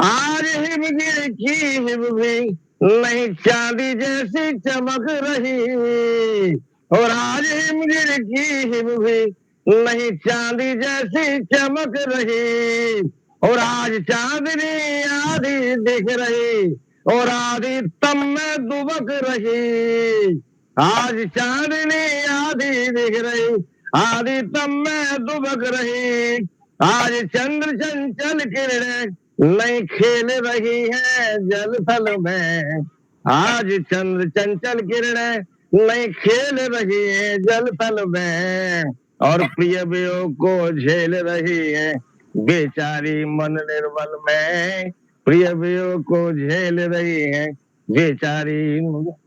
S11: आज हिमगिर की हिम भी नहीं चांदी जैसी चमक रही, और आज हिमगिर की हिम भी नहीं चांदी जैसी चमक रही, और आज चांदनी आधी दिख रही और आधी तम में दुबक रही, आज चांदनी आधी दिख रही आधी तम में दुबक रही, आज चंद्र चंचल किरणें नहीं खेल रही है जल थल में, आज चंद्र चंचल किरणें नहीं खेल रही है जल थल में, और प्रिय वियोग को झेल रही है बेचारी मन निर्मल में, प्रिय वियोग को झेल रही है बेचारी।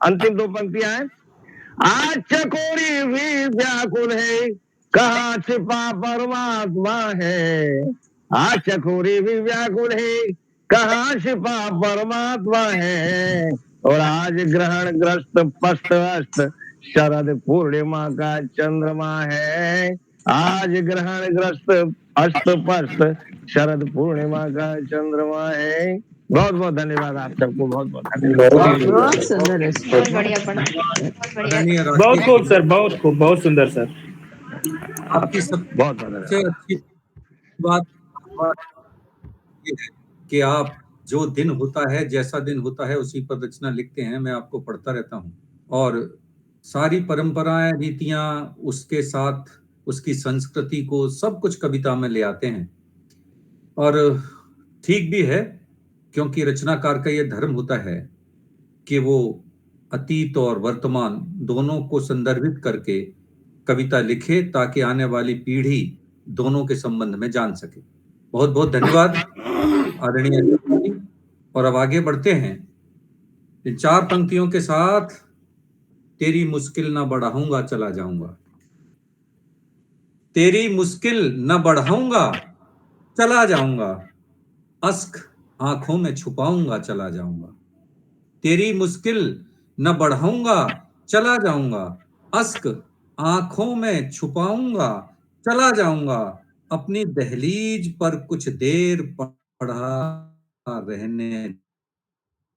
S11: अंतिम दो पंक्तियां हैं, आज चकोरी भी व्याकुल है कहाँ छिपा परमात्मा है, आज चकोरी भी व्याकुल है कहाँ छिपा परमात्मा है, और आज ग्रहण ग्रस्त पस्त अस्त शरद पूर्णिमा का चंद्रमा है, आज ग्रहण ग्रस्त अस्त पस्त शरद पूर्णिमा का चंद्रमा है। बहुत बहुत धन्यवाद आप सबको, बहुत बहुत धन्यवाद।
S3: बहुत सुंदर है।
S7: बहुत बढ़िया पढ़ा, बहुत बढ़िया।
S5: बहुत खूब सर, बहुत खूब, बहुत सुंदर सर।
S2: आपकी सबसे अच्छी बात ये है कि आप जो दिन होता है, जैसा दिन होता है उसी पर रचना लिखते हैं। मैं आपको पढ़ता रहता हूँ और सारी परंपराएं, रीतियां, उसके साथ उसकी संस्कृति को सब कुछ कविता में ले आते हैं। और ठीक भी है, क्योंकि रचनाकार का यह धर्म होता है कि वो अतीत और वर्तमान दोनों को संदर्भित करके कविता लिखे, ताकि आने वाली पीढ़ी दोनों के संबंध में जान सके। बहुत बहुत धन्यवाद आदरणीय। और अब आगे बढ़ते हैं इन चार पंक्तियों के साथ। तेरी मुश्किल न बढ़ाऊंगा चला जाऊंगा, तेरी मुश्किल न बढ़ाऊंगा चला जाऊंगा, अश्क आंखों में छुपाऊंगा चला जाऊंगा, तेरी मुश्किल न बढ़ाऊंगा चला जाऊंगा, अश्क आंखों में छुपाऊंगा चला जाऊंगा, अपनी दहलीज पर कुछ देर पड़ा रहने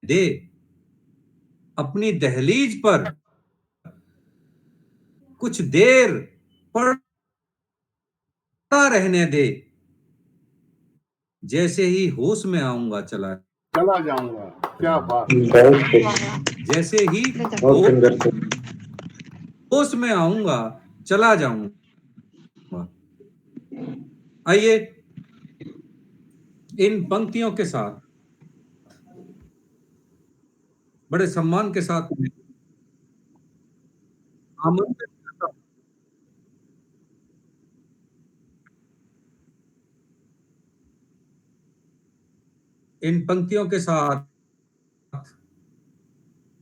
S2: दे, अपनी दहलीज पर कुछ देर पड़ा रहने दे, जैसे ही होश में आऊंगा चला
S1: जाऊंगा। क्या बात,
S2: जैसे ही होश में आऊंगा चला जाऊंगा। आइए इन पंक्तियों के साथ बड़े सम्मान के साथ आमंत्रित करता हूं इन पंक्तियों के साथ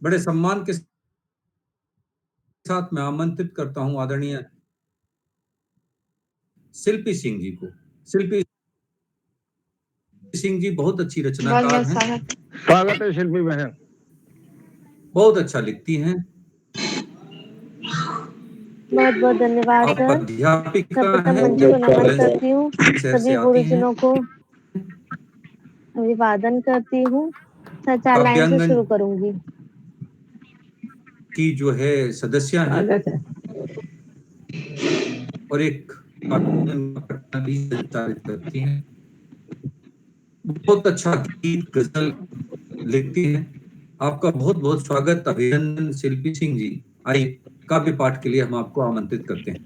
S2: बड़े सम्मान के साथ मैं आमंत्रित करता हूं आदरणीय शिल्पी सिंह जी को। शिल्पी सिंह जी बहुत अच्छी रचनाकार हैं।
S11: स्वागत है शिल्पी बहन,
S2: बहुत अच्छा लिखती हैं।
S12: बहुत बहुत धन्यवाद
S2: आप
S12: सर।
S2: अध्यापिका
S12: सर्वप्रथम
S2: हैं,
S12: मंच को नमन करती हूँ,
S2: शहर
S12: सभी
S2: से आती
S12: गुरुजनों
S2: हैं।
S12: को अभिवादन करती हूँ। सच्चा लाइन से
S2: काव्यांगन
S12: शुरू करूंगी।
S2: की जो है सदस्य हैं और एक भी संचालित करती हैं। बहुत अच्छा गीत गजल लिखती हैं। आपका बहुत बहुत स्वागत, अभिनंदन शिल्पी सिंह जी। आइए काव्य पाठ के लिए हम आपको आमंत्रित करते हैं।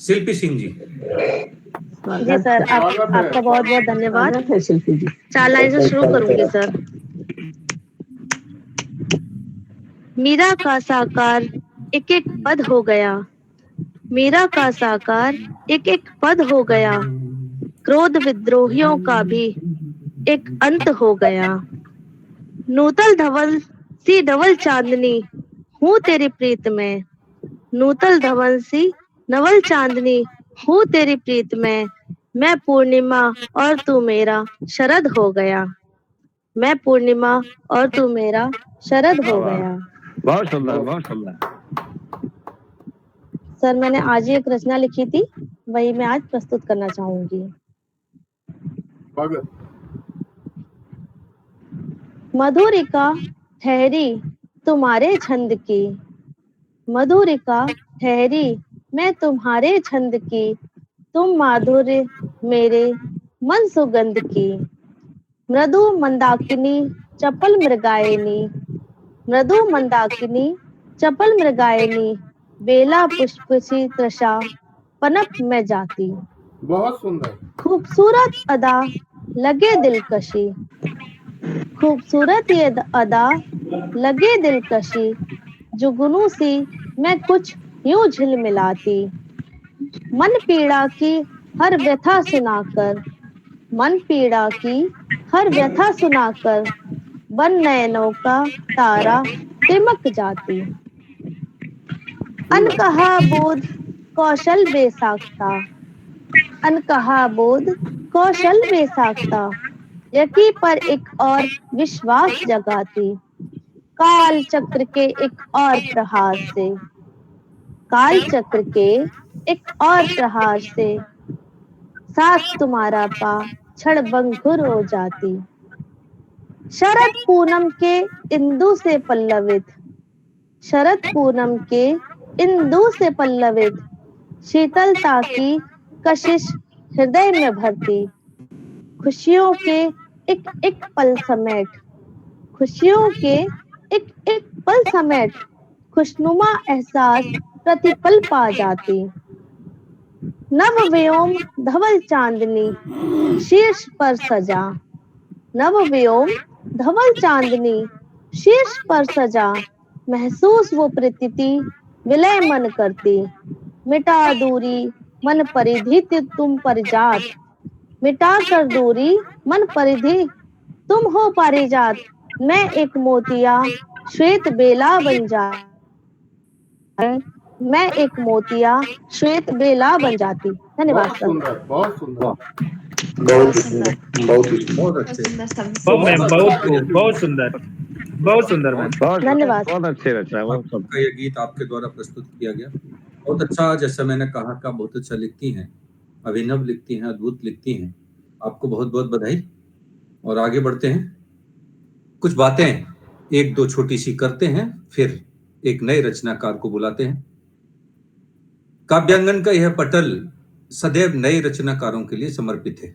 S2: शिल्पी सिंह जी।
S12: जी सर, आपका बहुत बहुत धन्यवाद।
S3: शिल्पी जी,
S12: 4 लाइन से शुरू करूंगी सर। मीरा का साकार एक एक पद हो गया, मीरा का साकार एक एक पद हो गया, क्रोध विद्रोहियों का भी एक अंत हो गया। नूतल धवल सी नवल चांदनी हूँ तेरी प्रीत में, नूतल धवल सी नवल चांदनी हूँ तेरी प्रीत में, मैं पूर्णिमा और तू मेरा शरद हो गया, मैं पूर्णिमा और तू मेरा शरद हो गया।
S11: बहुत सुंदर, बहुत सुंदर।
S12: सर मैंने आज ही एक रचना लिखी थी, वही मैं आज प्रस्तुत करना चाहूंगी। मधुरिका ठहरी तुम्हारे छंद की, मधुरिका ठहरी मैं तुम्हारे छंद की, तुम माधुर्य मेरे मन सुगंध की। मृदु मंदाकिनी चपल मृगायनी, मृदु मंदाकिनी चपल मृगायनी, बेला पुष्प सी तृषा पनप में जाती।
S1: बहुत सुंदर।
S12: खूबसूरत अदा लगे दिलकशी, खूबसूरत ये अदा लगे दिलकशी, जुगनू सी मैं कुछ यूं झिलमिलाती। मन पीड़ा की हर व्यथा सुनाकर, मन पीड़ा की हर व्यथा सुनाकर, बन नयनों का तारा टिमक जाती। अनकहा बोध कौशल बेसाख्ता, अनकहा बोध कौशल बेसाख्ता, यकी पर एक और विश्वास जगाती। काल चक्र के एक और प्रहार से, काल चक्र के एक और प्रहार से, साथ तुम्हारा पा क्षणभंगुर हो जाती। शरद पूनम के इंदु से पल्लवित, शरद पूनम के इंदु से पल्लवित, शीतलता की कशिश हृदय में भरती। खुशियों के एक एक पल समेट, खुशियों के एक एक पल समेट, खुशनुमा एहसास प्रतिपल पा जाती। नव व्योम धवल चांदनी शीर्ष पर सजा, नव व्योम धवल चांदनी शीर्ष पर सजा, महसूस वो प्रतीति विलय मन करती। मिटा दूरी मन परिधि तुम परिजात, मिटा कर दूरी मन परिधि तुम हो पारिजात, मैं एक मोतिया श्वेत बेला बन जा, मैं एक मोतिया श्वेत बेला बन जाती। धन्यवाद सर।
S1: बहुत सुंदर।
S6: बहुत सुंदर, बहुत अच्छे,
S5: बहुत सुंदर, बहुत सुंदर मैम।
S12: धन्यवाद।
S11: बहुत अच्छे रचना।
S2: आपका ये गीत आपके द्वारा प्रस्तुत किया गया, बहुत अच्छा। जैसा मैंने कहा का बहुत अच्छा लिखती हैं, अभिनव लिखती हैं, अद्भुत लिखती हैं। आपको बहुत बहुत बधाई। और आगे बढ़ते हैं, कुछ बातें एक दो छोटी सी करते हैं, फिर एक नए रचनाकार को बुलाते हैं। काव्यांगन का यह पटल सदैव नए रचनाकारों के लिए समर्पित है,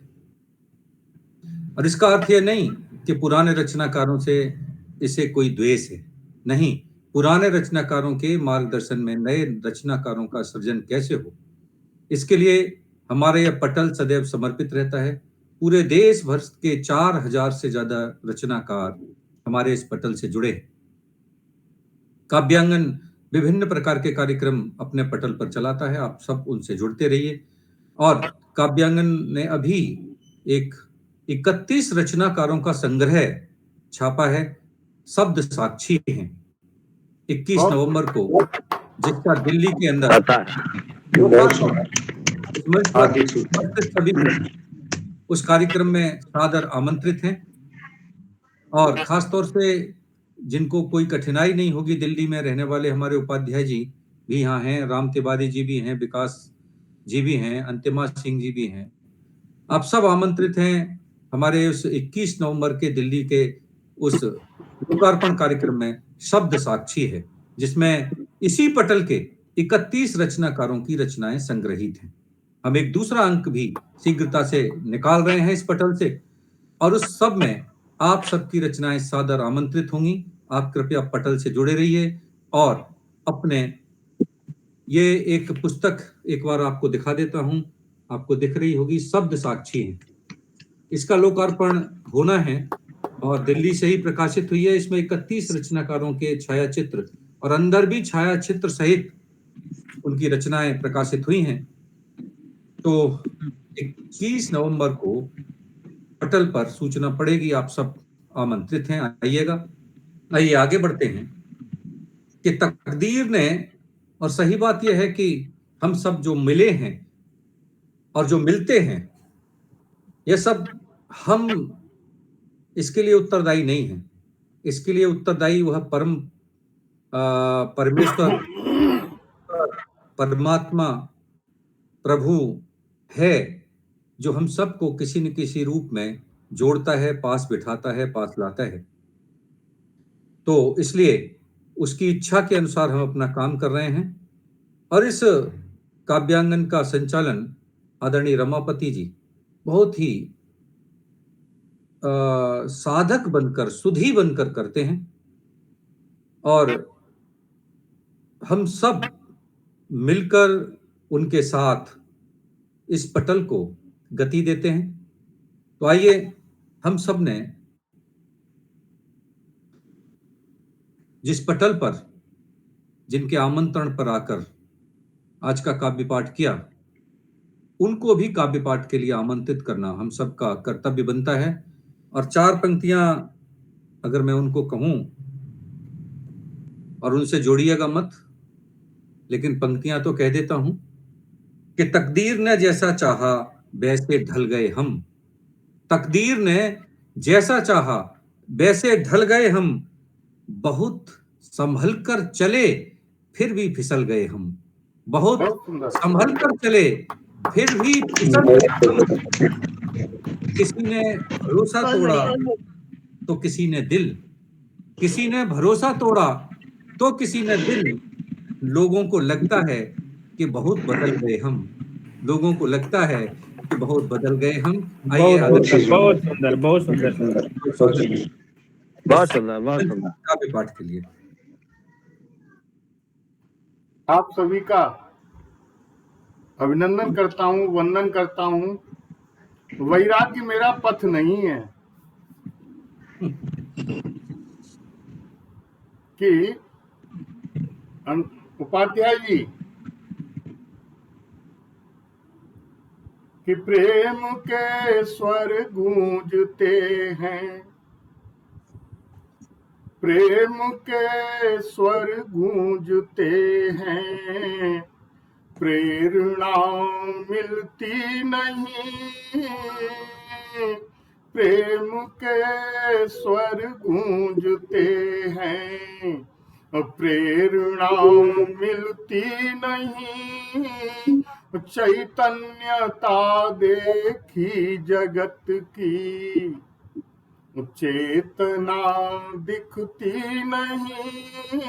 S2: और इसका अर्थ यह नहीं कि पुराने रचनाकारों से इसे कोई द्वेष है, नहीं। पुराने रचनाकारों के मार्गदर्शन में नए रचनाकारों का सृजन कैसे हो, इसके लिए हमारा यह पटल सदैव समर्पित रहता है। पूरे देश भर के 4000 से ज्यादा रचनाकार हमारे इस पटल से जुड़े हैं। काव्यांगन विभिन्न प्रकार के कार्यक्रम अपने पटल पर चलाता है, आप सब उनसे जुड़ते रहिए। और काव्यांगन ने अभी एक 31 रचनाकारों का संग्रह छापा है, शब्द साक्षी हैं, 21 नवंबर को, जिसका दिल्ली के अंदर सभी उस कार्यक्रम में सादर आमंत्रित हैं। और खासतौर से जिनको कोई कठिनाई नहीं होगी, दिल्ली में रहने वाले हमारे उपाध्याय जी भी यहाँ हैं, राम तिवारी जी भी हैं, विकास जी भी हैं, अंतिमा सिंह जी भी हैं। आप सब आमंत्रित हैं हमारे उस 21 नवंबर के दिल्ली के उस लोकार्पण कार्यक्रम में, शब्द साक्षी है, जिसमें इसी पटल के 31 रचनाकारों की रचनाएं संग्रहित हैं। हम एक दूसरा अंक भी शीघ्रता से निकाल रहे हैं इस पटल से, और उस सब में आप सबकी रचनाएं सादर आमंत्रित होंगी। आप कृपया पटल से जुड़े रहिए और अपने, ये एक पुस्तक एक बार आपको दिखा देता हूं, आपको दिख रही होगी, शब्द साक्षी है। इसका लोकार्पण होना है और दिल्ली से ही प्रकाशित हुई है। इसमें 31 रचनाकारों के छायाचित्र और अंदर भी छायाचित्र सहित उनकी रचनाएं प्रकाशित हुई हैं। तो 21 नवंबर को पटल पर सूचना पड़ेगी, आप सब आमंत्रित हैं, आइएगा। आइए आगे बढ़ते हैं कि तकदीर ने, और सही बात यह है कि हम सब जो मिले हैं और जो मिलते हैं, यह सब हम इसके लिए उत्तरदायी नहीं हैं। इसके लिए उत्तरदायी वह परमेश्वर, परमात्मा, प्रभु है, जो हम सबको किसी न किसी रूप में जोड़ता है, पास बिठाता है, पास लाता है। तो इसलिए उसकी इच्छा के अनुसार हम अपना काम कर रहे हैं। और इस काव्यांगन का संचालन आदरणीय रमापति जी बहुत ही साधक बनकर, सुधी बनकर करते हैं, और हम सब मिलकर उनके साथ इस पटल को गति देते हैं। तो आइए हम सब ने जिस पटल पर, जिनके आमंत्रण पर आकर आज का काव्य पाठ किया, उनको भी काव्य पाठ के लिए आमंत्रित करना हम सबका कर्तव्य बनता है। और 4 पंक्तियां अगर मैं उनको कहूं, और उनसे जोड़िएगा मत, लेकिन पंक्तियां तो कह देता हूं कि तकदीर ने जैसा चाहा वैसे ढल गए हम। तकदीर ने जैसा चाहा वैसे ढल गए हम, बहुत संभल कर चले फिर भी फिसल गए हम। बहुत संभल कर चले फिर भी फिसल गए हम। किसी ने भरोसा तोड़ा तो किसी ने दिल, किसी ने भरोसा तोड़ा तो किसी ने दिल। लोगों को लगता है कि बहुत बदल गए हम, लोगों को लगता है कि बहुत बदल गए हम। आइए
S5: बहुत सुंदर, बहुत सुंदर,
S11: बहुत सुंदर
S2: काव्य पाठ के लिए
S1: आप सभी का अभिनंदन करता हूं, वंदन करता हूं। वैराग्य मेरा पथ नहीं है कि उपाध्याय जी कि प्रेम के स्वर गूंजते हैं, प्रेम के स्वर गूंजते हैं, प्रेरणा मिलती नहीं। प्रेम के स्वर गूंजते हैं, प्रेरणा मिलती नहीं। चैतन्यता देखी जगत की, चेतना दिखती नहीं,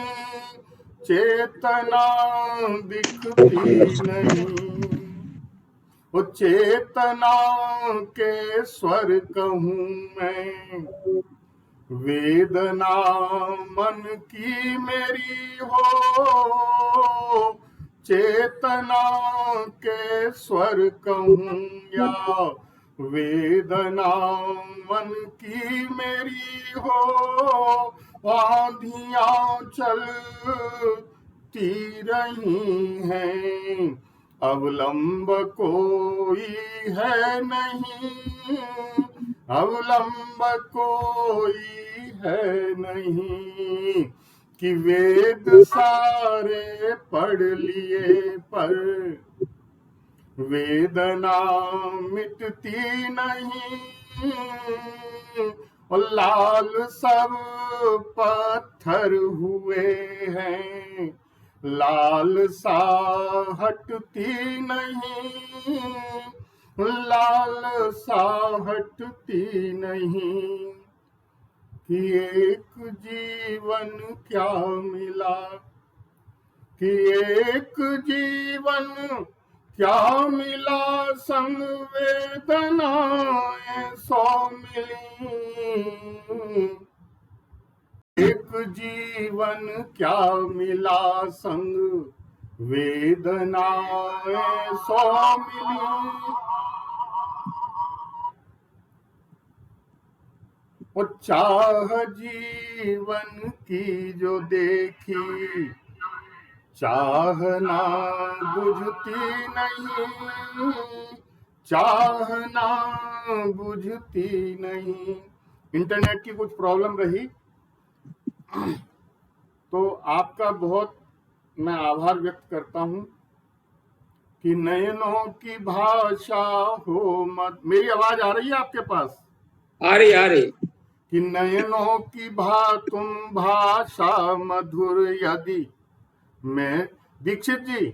S1: चेतना दिखती नहीं। वो चेतना के स्वर कहूँ मैं, वेदना मन की मेरी हो। चेतना के स्वर कहूँ या वेदना मन की मेरी हो। आंधियां चलती रही हैं, अवलंब कोई है नहीं, अवलंब कोई है नहीं। कि वेद सारे पढ़ लिए पर वेदना मिटती नहीं। और लाल सब पत्थर हुए हैं, लाल सा हटती नहीं, लाल सा हटती नहीं। कि एक जीवन क्या मिला, कि एक जीवन क्या मिला, संग वेदनाएं 100 मिली। एक जीवन क्या मिला, संग वेदनाएं 100 मिली। और चाह जीवन की जो देखी, चाहना बुझती नहीं, चाहना बुझती नहीं। इंटरनेट की कुछ प्रॉब्लम रही, तो आपका बहुत मैं आभार व्यक्त करता हूं कि नयनों की भाषा हो मत। मेरी आवाज आ रही है आपके पास?
S10: आ रही
S1: कि नयनों की तुम भाषा मधुर यदि मैं, दीक्षित जी,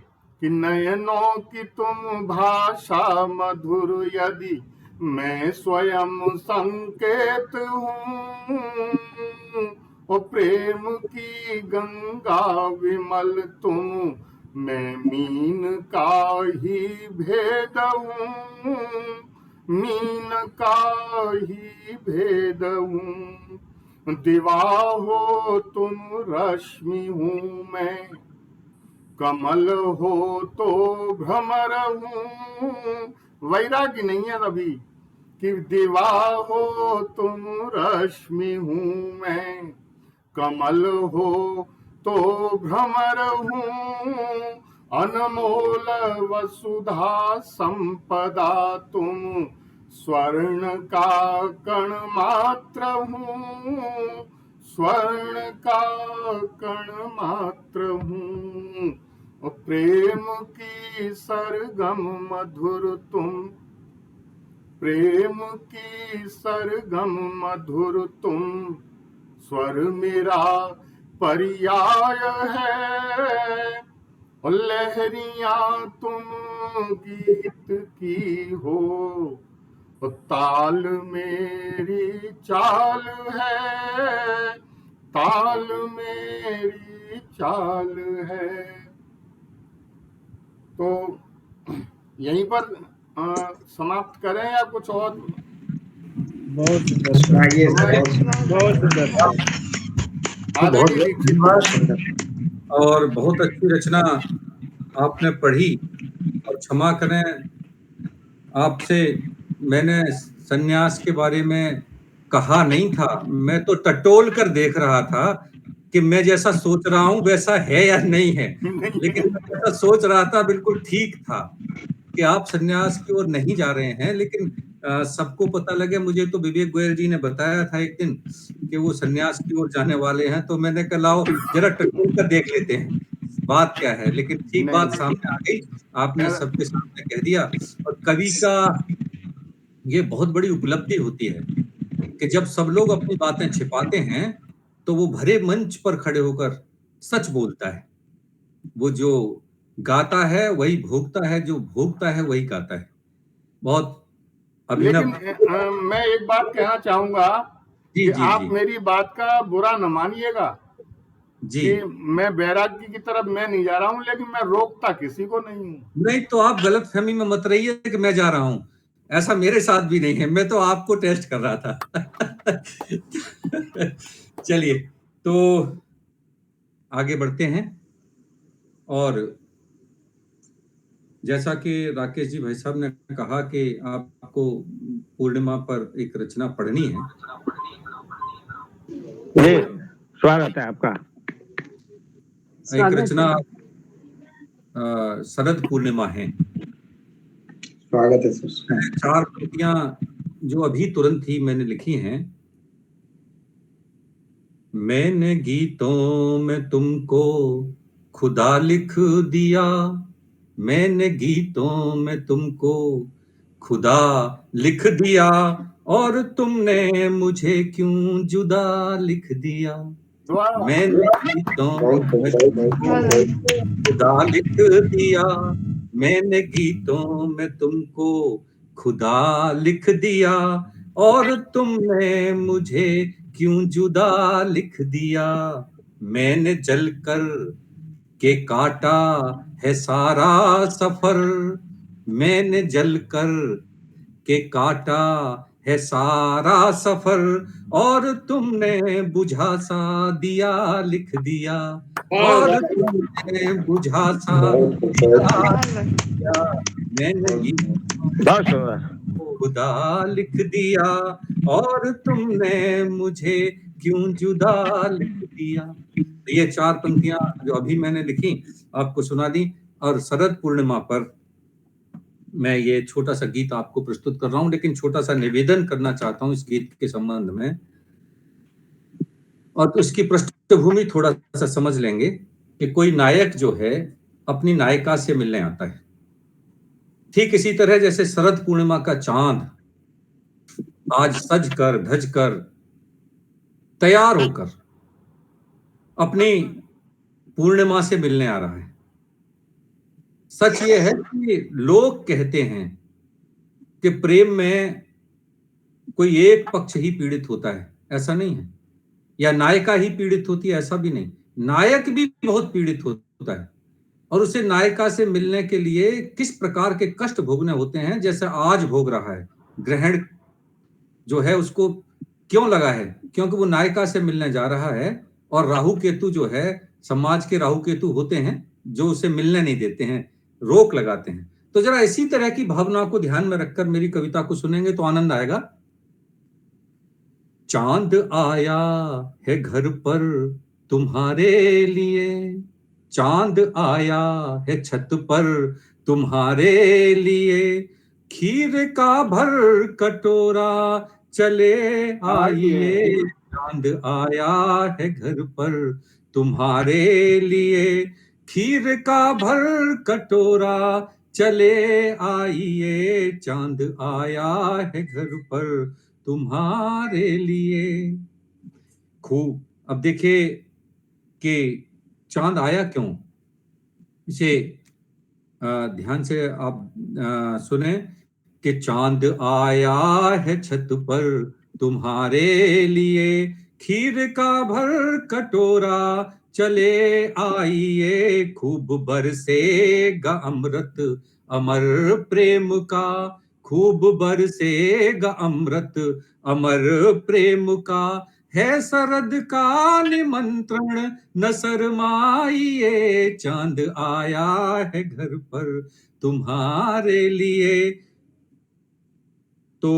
S1: कि नयनों की तुम भाषा मधुर यदि मैं स्वयं संकेत हूँ, ओ प्रेम की गंगा विमल तुम, मैं मीन का ही भेद हूँ, मीन का ही भेद हूँ। दिवा हो तुम रश्मि हूँ मैं, कमल हो तो भ्रमर हूँ। वैराग्य नहीं है अभी कि दिवा हो तुम रश्मि हूँ मैं, कमल हो तो भ्रमर हूँ। अनमोल वसुधा संपदा तुम, स्वर्ण का कण मात्र हूँ, स्वर्ण का कण मात्र हूँ। प्रेम की सरगम मधुर तुम, प्रेम की सरगम मधुर तुम, स्वर मेरा पर्याय है, लहरियां तुम गीत की हो, ताल मेरी चाल है, ताल मेरी चाल है। तो यहीं पर समाप्त करें या कुछ और?
S5: बहुत सुंदर, बहुत सुंदर।
S2: और बहुत अच्छी रचना आपने पढ़ी। और क्षमा करें, आपसे मैंने सन्यास के बारे में कहा नहीं था, मैं तो टटोल कर देख रहा था कि मैं जैसा सोच रहा हूं वैसा है या नहीं है। लेकिन मैं जैसा सोच रहा था बिल्कुल ठीक था कि आप सन्यास की ओर नहीं जा रहे हैं। लेकिन सबको पता लगे, मुझे तो विवेक गोयल जी ने बताया था एक दिन कि वो सन्यास की ओर जाने वाले हैं, तो मैंने कहा लाओ जरा टटोल कर देख लेते हैं बात क्या है। लेकिन ठीक बात सामने आ गई, आपने सबके सामने कह दिया। और कवि का ये बहुत बड़ी उपलब्धि होती है कि जब सब लोग अपनी बातें छिपाते हैं तो वो भरे मंच पर खड़े होकर सच बोलता है। वो जो गाता है वही भोगता है, जो भोगता है वही गाता है। बहुत अभिनव।
S1: लेकिन मैं एक बात कहना चाहूंगा कि आप
S2: जी।
S1: मेरी बात का बुरा न मानिएगा
S2: जी।
S1: कि मैं वैराग्य की तरफ मैं नहीं जा रहा हूं, लेकिन मैं रोकता किसी को नहीं हूं।
S2: नहीं, तो आप गलतफहमी में मत रहिए कि मैं जा रहा हूं, ऐसा मेरे साथ भी नहीं है। मैं तो आपको टेस्ट कर रहा था। चलिए तो आगे बढ़ते हैं। और जैसा कि राकेश जी भाई साहब ने कहा कि आपको पूर्णिमा पर एक रचना पढ़नी है।
S11: जी, स्वागत है आपका।
S2: एक रचना शरद पूर्णिमा है।
S6: स्वागत है सर।
S2: 4 पंक्तियां जो अभी तुरंत ही मैंने लिखी हैं। मैंने गीतों में तुमको खुदा लिख दिया, मैंने गीतों में तुमको खुदा लिख दिया, और तुमने मुझे क्यों जुदा लिख दिया। मैंने गीतों में तुमको खुदा लिख दिया, मैंने गीतों में तुमको खुदा लिख दिया, और तुमने मुझे क्यों जुदा लिख दिया। मैंने जलकर के काटा है सारा सफर, मैंने जलकर के काटा है सारा सफर, और तुमने बुझा सा दिया लिख दिया, और तुमने बुझा सा दिया लिख दिया। मैंने खुदा लिख दिया, और तुमने मुझे क्यों जुदा लिख दिया। ये 4 पंक्तियां जो अभी मैंने लिखी आपको सुना दी, और शरद पूर्णिमा पर मैं ये छोटा सा गीत आपको प्रस्तुत कर रहा हूं, लेकिन छोटा सा निवेदन करना चाहता हूं इस गीत के संबंध में, और उसकी पृष्ठभूमि थोड़ा सा समझ लेंगे कि कोई नायक जो है अपनी नायिका से मिलने आता है, ठीक इसी तरह जैसे शरद पूर्णिमा का चांद आज सज कर धज कर तैयार होकर अपनी पूर्णिमा से मिलने आ रहा है। सच ये है कि लोग कहते हैं कि प्रेम में कोई एक पक्ष ही पीड़ित होता है, ऐसा नहीं है, या नायिका ही पीड़ित होती है, ऐसा भी नहीं, नायक भी बहुत पीड़ित होता है, और उसे नायिका से मिलने के लिए किस प्रकार के कष्ट भोगने होते हैं, जैसे आज भोग रहा है। ग्रहण जो है उसको क्यों लगा है? क्योंकि वो नायिका से मिलने जा रहा है, और राहु केतु जो है, समाज के राहु केतु होते हैं जो उसे मिलने नहीं देते हैं, रोक लगाते हैं। तो जरा इसी तरह की भावना को ध्यान में रखकर मेरी कविता को सुनेंगे तो आनंद आएगा। चांद आया है घर पर तुम्हारे लिए, चांद आया है छत पर तुम्हारे लिए, खीर का भर कटोरा चले आइए, चांद आया है घर पर तुम्हारे लिए, खीर का भर कटोरा चले आइए, चांद आया है घर पर तुम्हारे लिए। खूब। अब देखिए कि चांद आया क्यों, इसे ध्यान से आप सुने कि चांद आया है छत पर तुम्हारे लिए, खीर का भर कटोरा चले आइए, खूब बरसेगा अमृत अमर प्रेम का, खूब बरसेगा अमृत अमर प्रेम का, है शरद का निमंत्रण न शर्माइए, चांद आया है घर पर तुम्हारे लिए। तो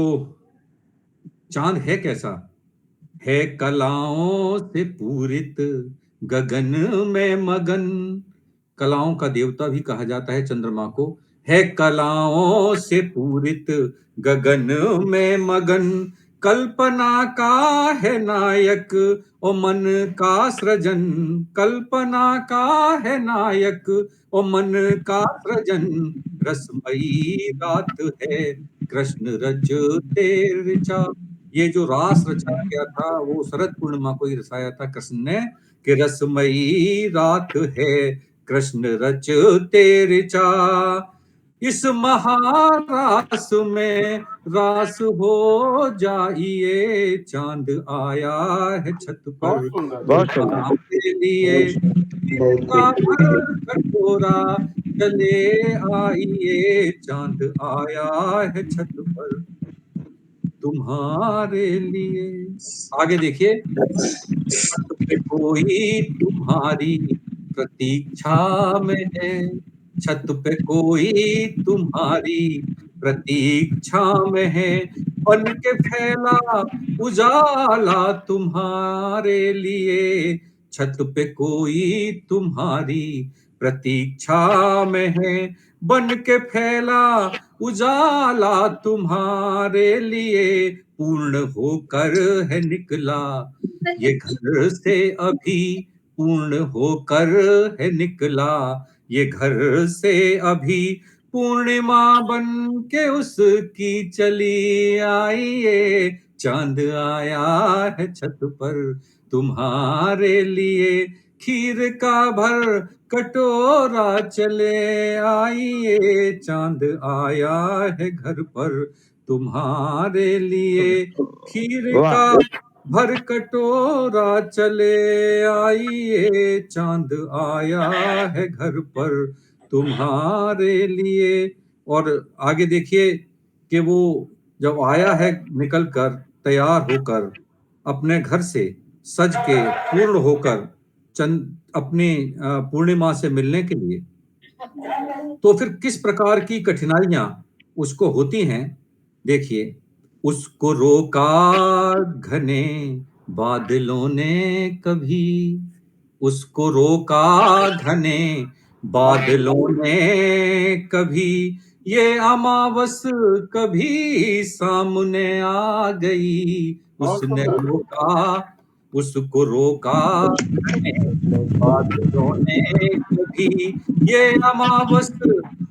S2: चांद है कैसा? है कलाओं से पूरित गगन में मगन, कलाओं का देवता भी कहा जाता है चंद्रमा को, है कलाओं से पूरित गगन में मगन, कल्पना का है नायक ओ मन का सृजन, कल्पना का है नायक ओ मन का सृजन, रसमयी रात है कृष्ण रचते ऋचा। ये जो रास रचा गया था वो शरद पूर्णिमा को ही रचाया था कृष्ण ने, कि रसमयी रात है कृष्ण रचते ऋचा, इस महारास में रास हो जाइए, चांद आया है छत पर तुम्हारे लिए, कटोरा चले आइए, चांद आया है छत पर तुम्हारे लिए। आगे देखिए, छत पे कोई तुम्हारी प्रतीक्षा में है, छत पे कोई तुम्हारी प्रतीक्षा में है, बन के फैला उजाला तुम्हारे लिए, छत पे कोई तुम्हारी प्रतीक्षा में है, बन के फैला उजाला तुम्हारे लिए, पूर्ण होकर है निकला ये घर से अभी, पूर्ण होकर है निकला ये घर से अभी, पूर्णिमा बन के उसकी चली आइए, चांद आया है छत पर तुम्हारे लिए, खीर का भर कटोरा चले आइए, चांद आया है घर पर तुम्हारे लिए, खीर का भर कटोरा चले आइए, चांद आया है घर पर तुम्हारे लिए। और आगे देखिए कि वो जब आया है निकल कर तैयार होकर अपने घर से सज के पूर्ण होकर अपनी पूर्णिमा से मिलने के लिए, तो फिर किस प्रकार की कठिनाइयां उसको होती हैं। देखिए, उसको रोका घने बादलों ने कभी उसको रोका घने, बादलों ने कभी ये अमावस कभी सामने आ गई, उसने रोका उसको रोका घने, बादलों ने कभी ये अमावस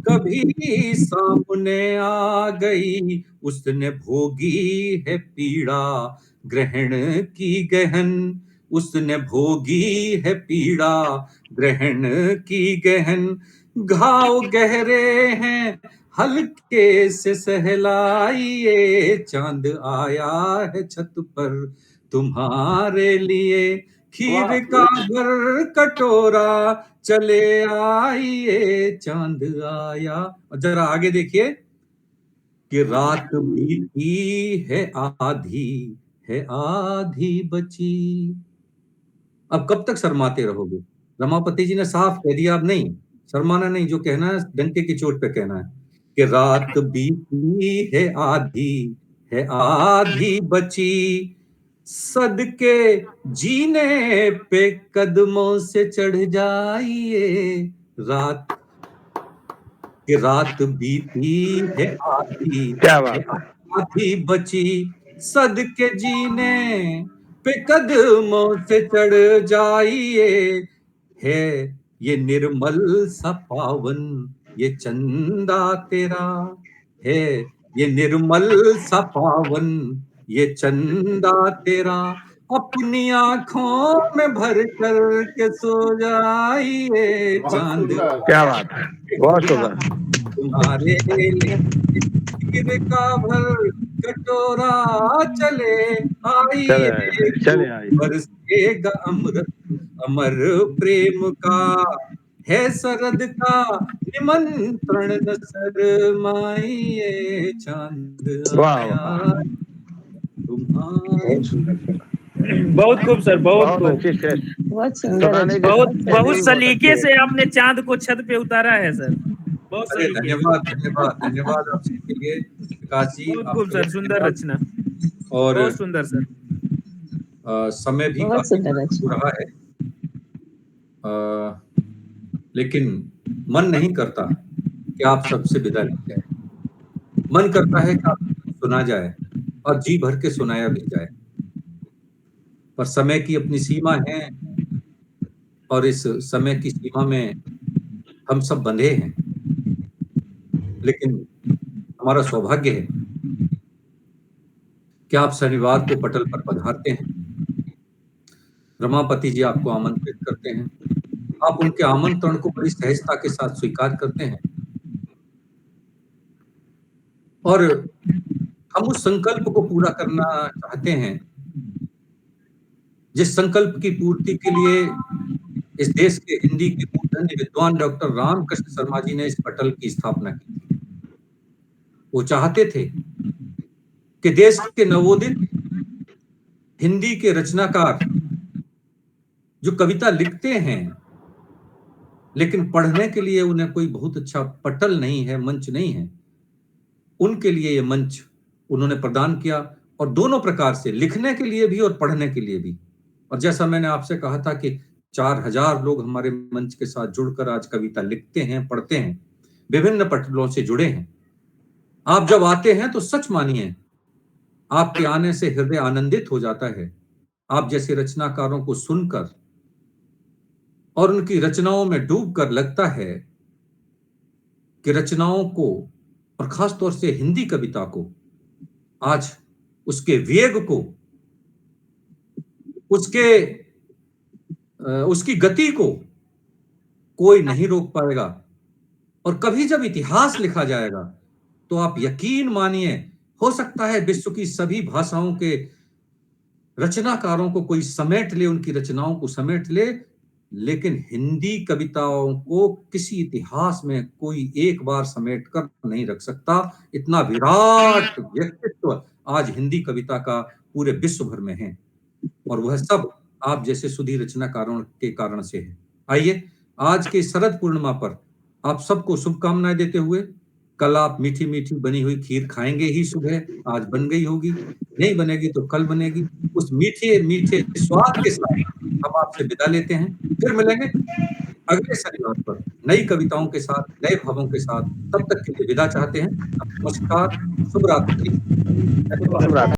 S2: कभी सामने आ गई, उसने भोगी है पीड़ा ग्रहण की गहन, उसने भोगी है पीड़ा ग्रहण की गहन, घाव गहरे हैं हल्के से सहलाइए, चांद आया है छत पर तुम्हारे लिए, खीर का भर कटोरा चले आइए, चांद आया। और जरा आगे देखिए कि रात बीती है आधी बची। अब कब तक शर्माते रहोगे? रमापति जी ने साफ कह दिया, अब नहीं शर्माना, नहीं, जो कहना है डंके की चोट पे कहना है कि रात बीती है आधी बची, सदके जीने पे कदमों से चढ़ जाइए, रात बीती है आधी बची, सदके जीने पे कदमों से चढ़ जाइए, है ये निर्मल सा पावन ये चंदा तेरा, है ये निर्मल सा पावन ये चंदा तेरा, अपनी आंखों में भर कर के सो जाइए, चांद।
S11: क्या बात है, बहुत सुंदर।
S2: तुम्हारे खीर का भर कटोरा चले आइए, बरसेगा अमृत अमर प्रेम का, है सरद का निमंत्रण न शर्माइए, चांद आया तुम्हारे।
S5: बहुत खूब सर, बहुत
S3: बहुत सुंदर,
S5: बहुत सलीके से आपने चांद को छत पे उतारा है सर, बहुत
S2: धन्यवाद आप सबके लिए विकास जी,
S5: बहुत खूब सर, सुंदर रचना
S2: और
S5: बहुत सुंदर सर।
S2: समय भी काफी हो रहा है, लेकिन मन नहीं करता कि आप सबसे विदा ली जाए, मन करता है कि आप सुना जाए और जी भर के सुनाया भी जाए, पर समय की अपनी सीमा है और इस समय की सीमा में हम सब बंधे हैं, लेकिन हमारा सौभाग्य है कि आप शनिवार को पटल पर पधारते हैं, रमापति जी आपको आमंत्रित करते हैं, आप उनके आमंत्रण को बड़ी सहजता के साथ स्वीकार करते हैं और हम उस संकल्प को पूरा करना चाहते हैं जिस संकल्प की पूर्ति के लिए इस देश के हिंदी के मूर्धन्य विद्वान डॉक्टर रामकृष्ण शर्मा जी ने इस पटल की स्थापना की थी। वो चाहते थे कि देश के नवोदित हिंदी के रचनाकार जो कविता लिखते हैं लेकिन पढ़ने के लिए उन्हें कोई बहुत अच्छा पटल नहीं है, मंच नहीं है, उनके लिए ये मंच उन्होंने प्रदान किया, और दोनों प्रकार से, लिखने के लिए भी और पढ़ने के लिए भी। और जैसा मैंने आपसे कहा था कि 4000 लोग हमारे मंच के साथ जुड़कर आज कविता लिखते हैं, पढ़ते हैं, विभिन्न पटलों से जुड़े हैं। आप जब आते हैं तो सच मानिए आपके आने से हृदय आनंदित हो जाता है। आप जैसे रचनाकारों को सुनकर और उनकी रचनाओं में डूबकर लगता है कि रचनाओं को, और खास तौर से हिंदी कविता को, आज उसके वेग को, उसकी गति को कोई नहीं रोक पाएगा। और कभी जब इतिहास लिखा जाएगा तो आप यकीन मानिए, हो सकता है विश्व की सभी भाषाओं के रचनाकारों को कोई समेट ले, उनकी रचनाओं को समेट ले, लेकिन हिंदी कविताओं को किसी इतिहास में कोई एक बार समेट कर नहीं रख सकता। इतना विराट व्यक्तित्व आज हिंदी कविता का पूरे विश्व भर में है, और वह सब आप जैसे सुधी रचनाकारों के कारण से है। आइए आज के शरद पूर्णिमा पर आप सबको शुभकामनाएं देते हुए कल आप मीठी मीठी बनी हुई खीर खाएंगे ही सुबह, आज बन गई होगी, नहीं बनेगी तो कल बनेगी। उस मीठे मीठे स्वाद के साथ हम आपसे विदा लेते हैं। फिर मिलेंगे अगले शनिवार पर नई कविताओं के साथ, नए भावों के साथ। तब तक के लिए विदा चाहते हैं। नमस्कार, शुभ रात्रि।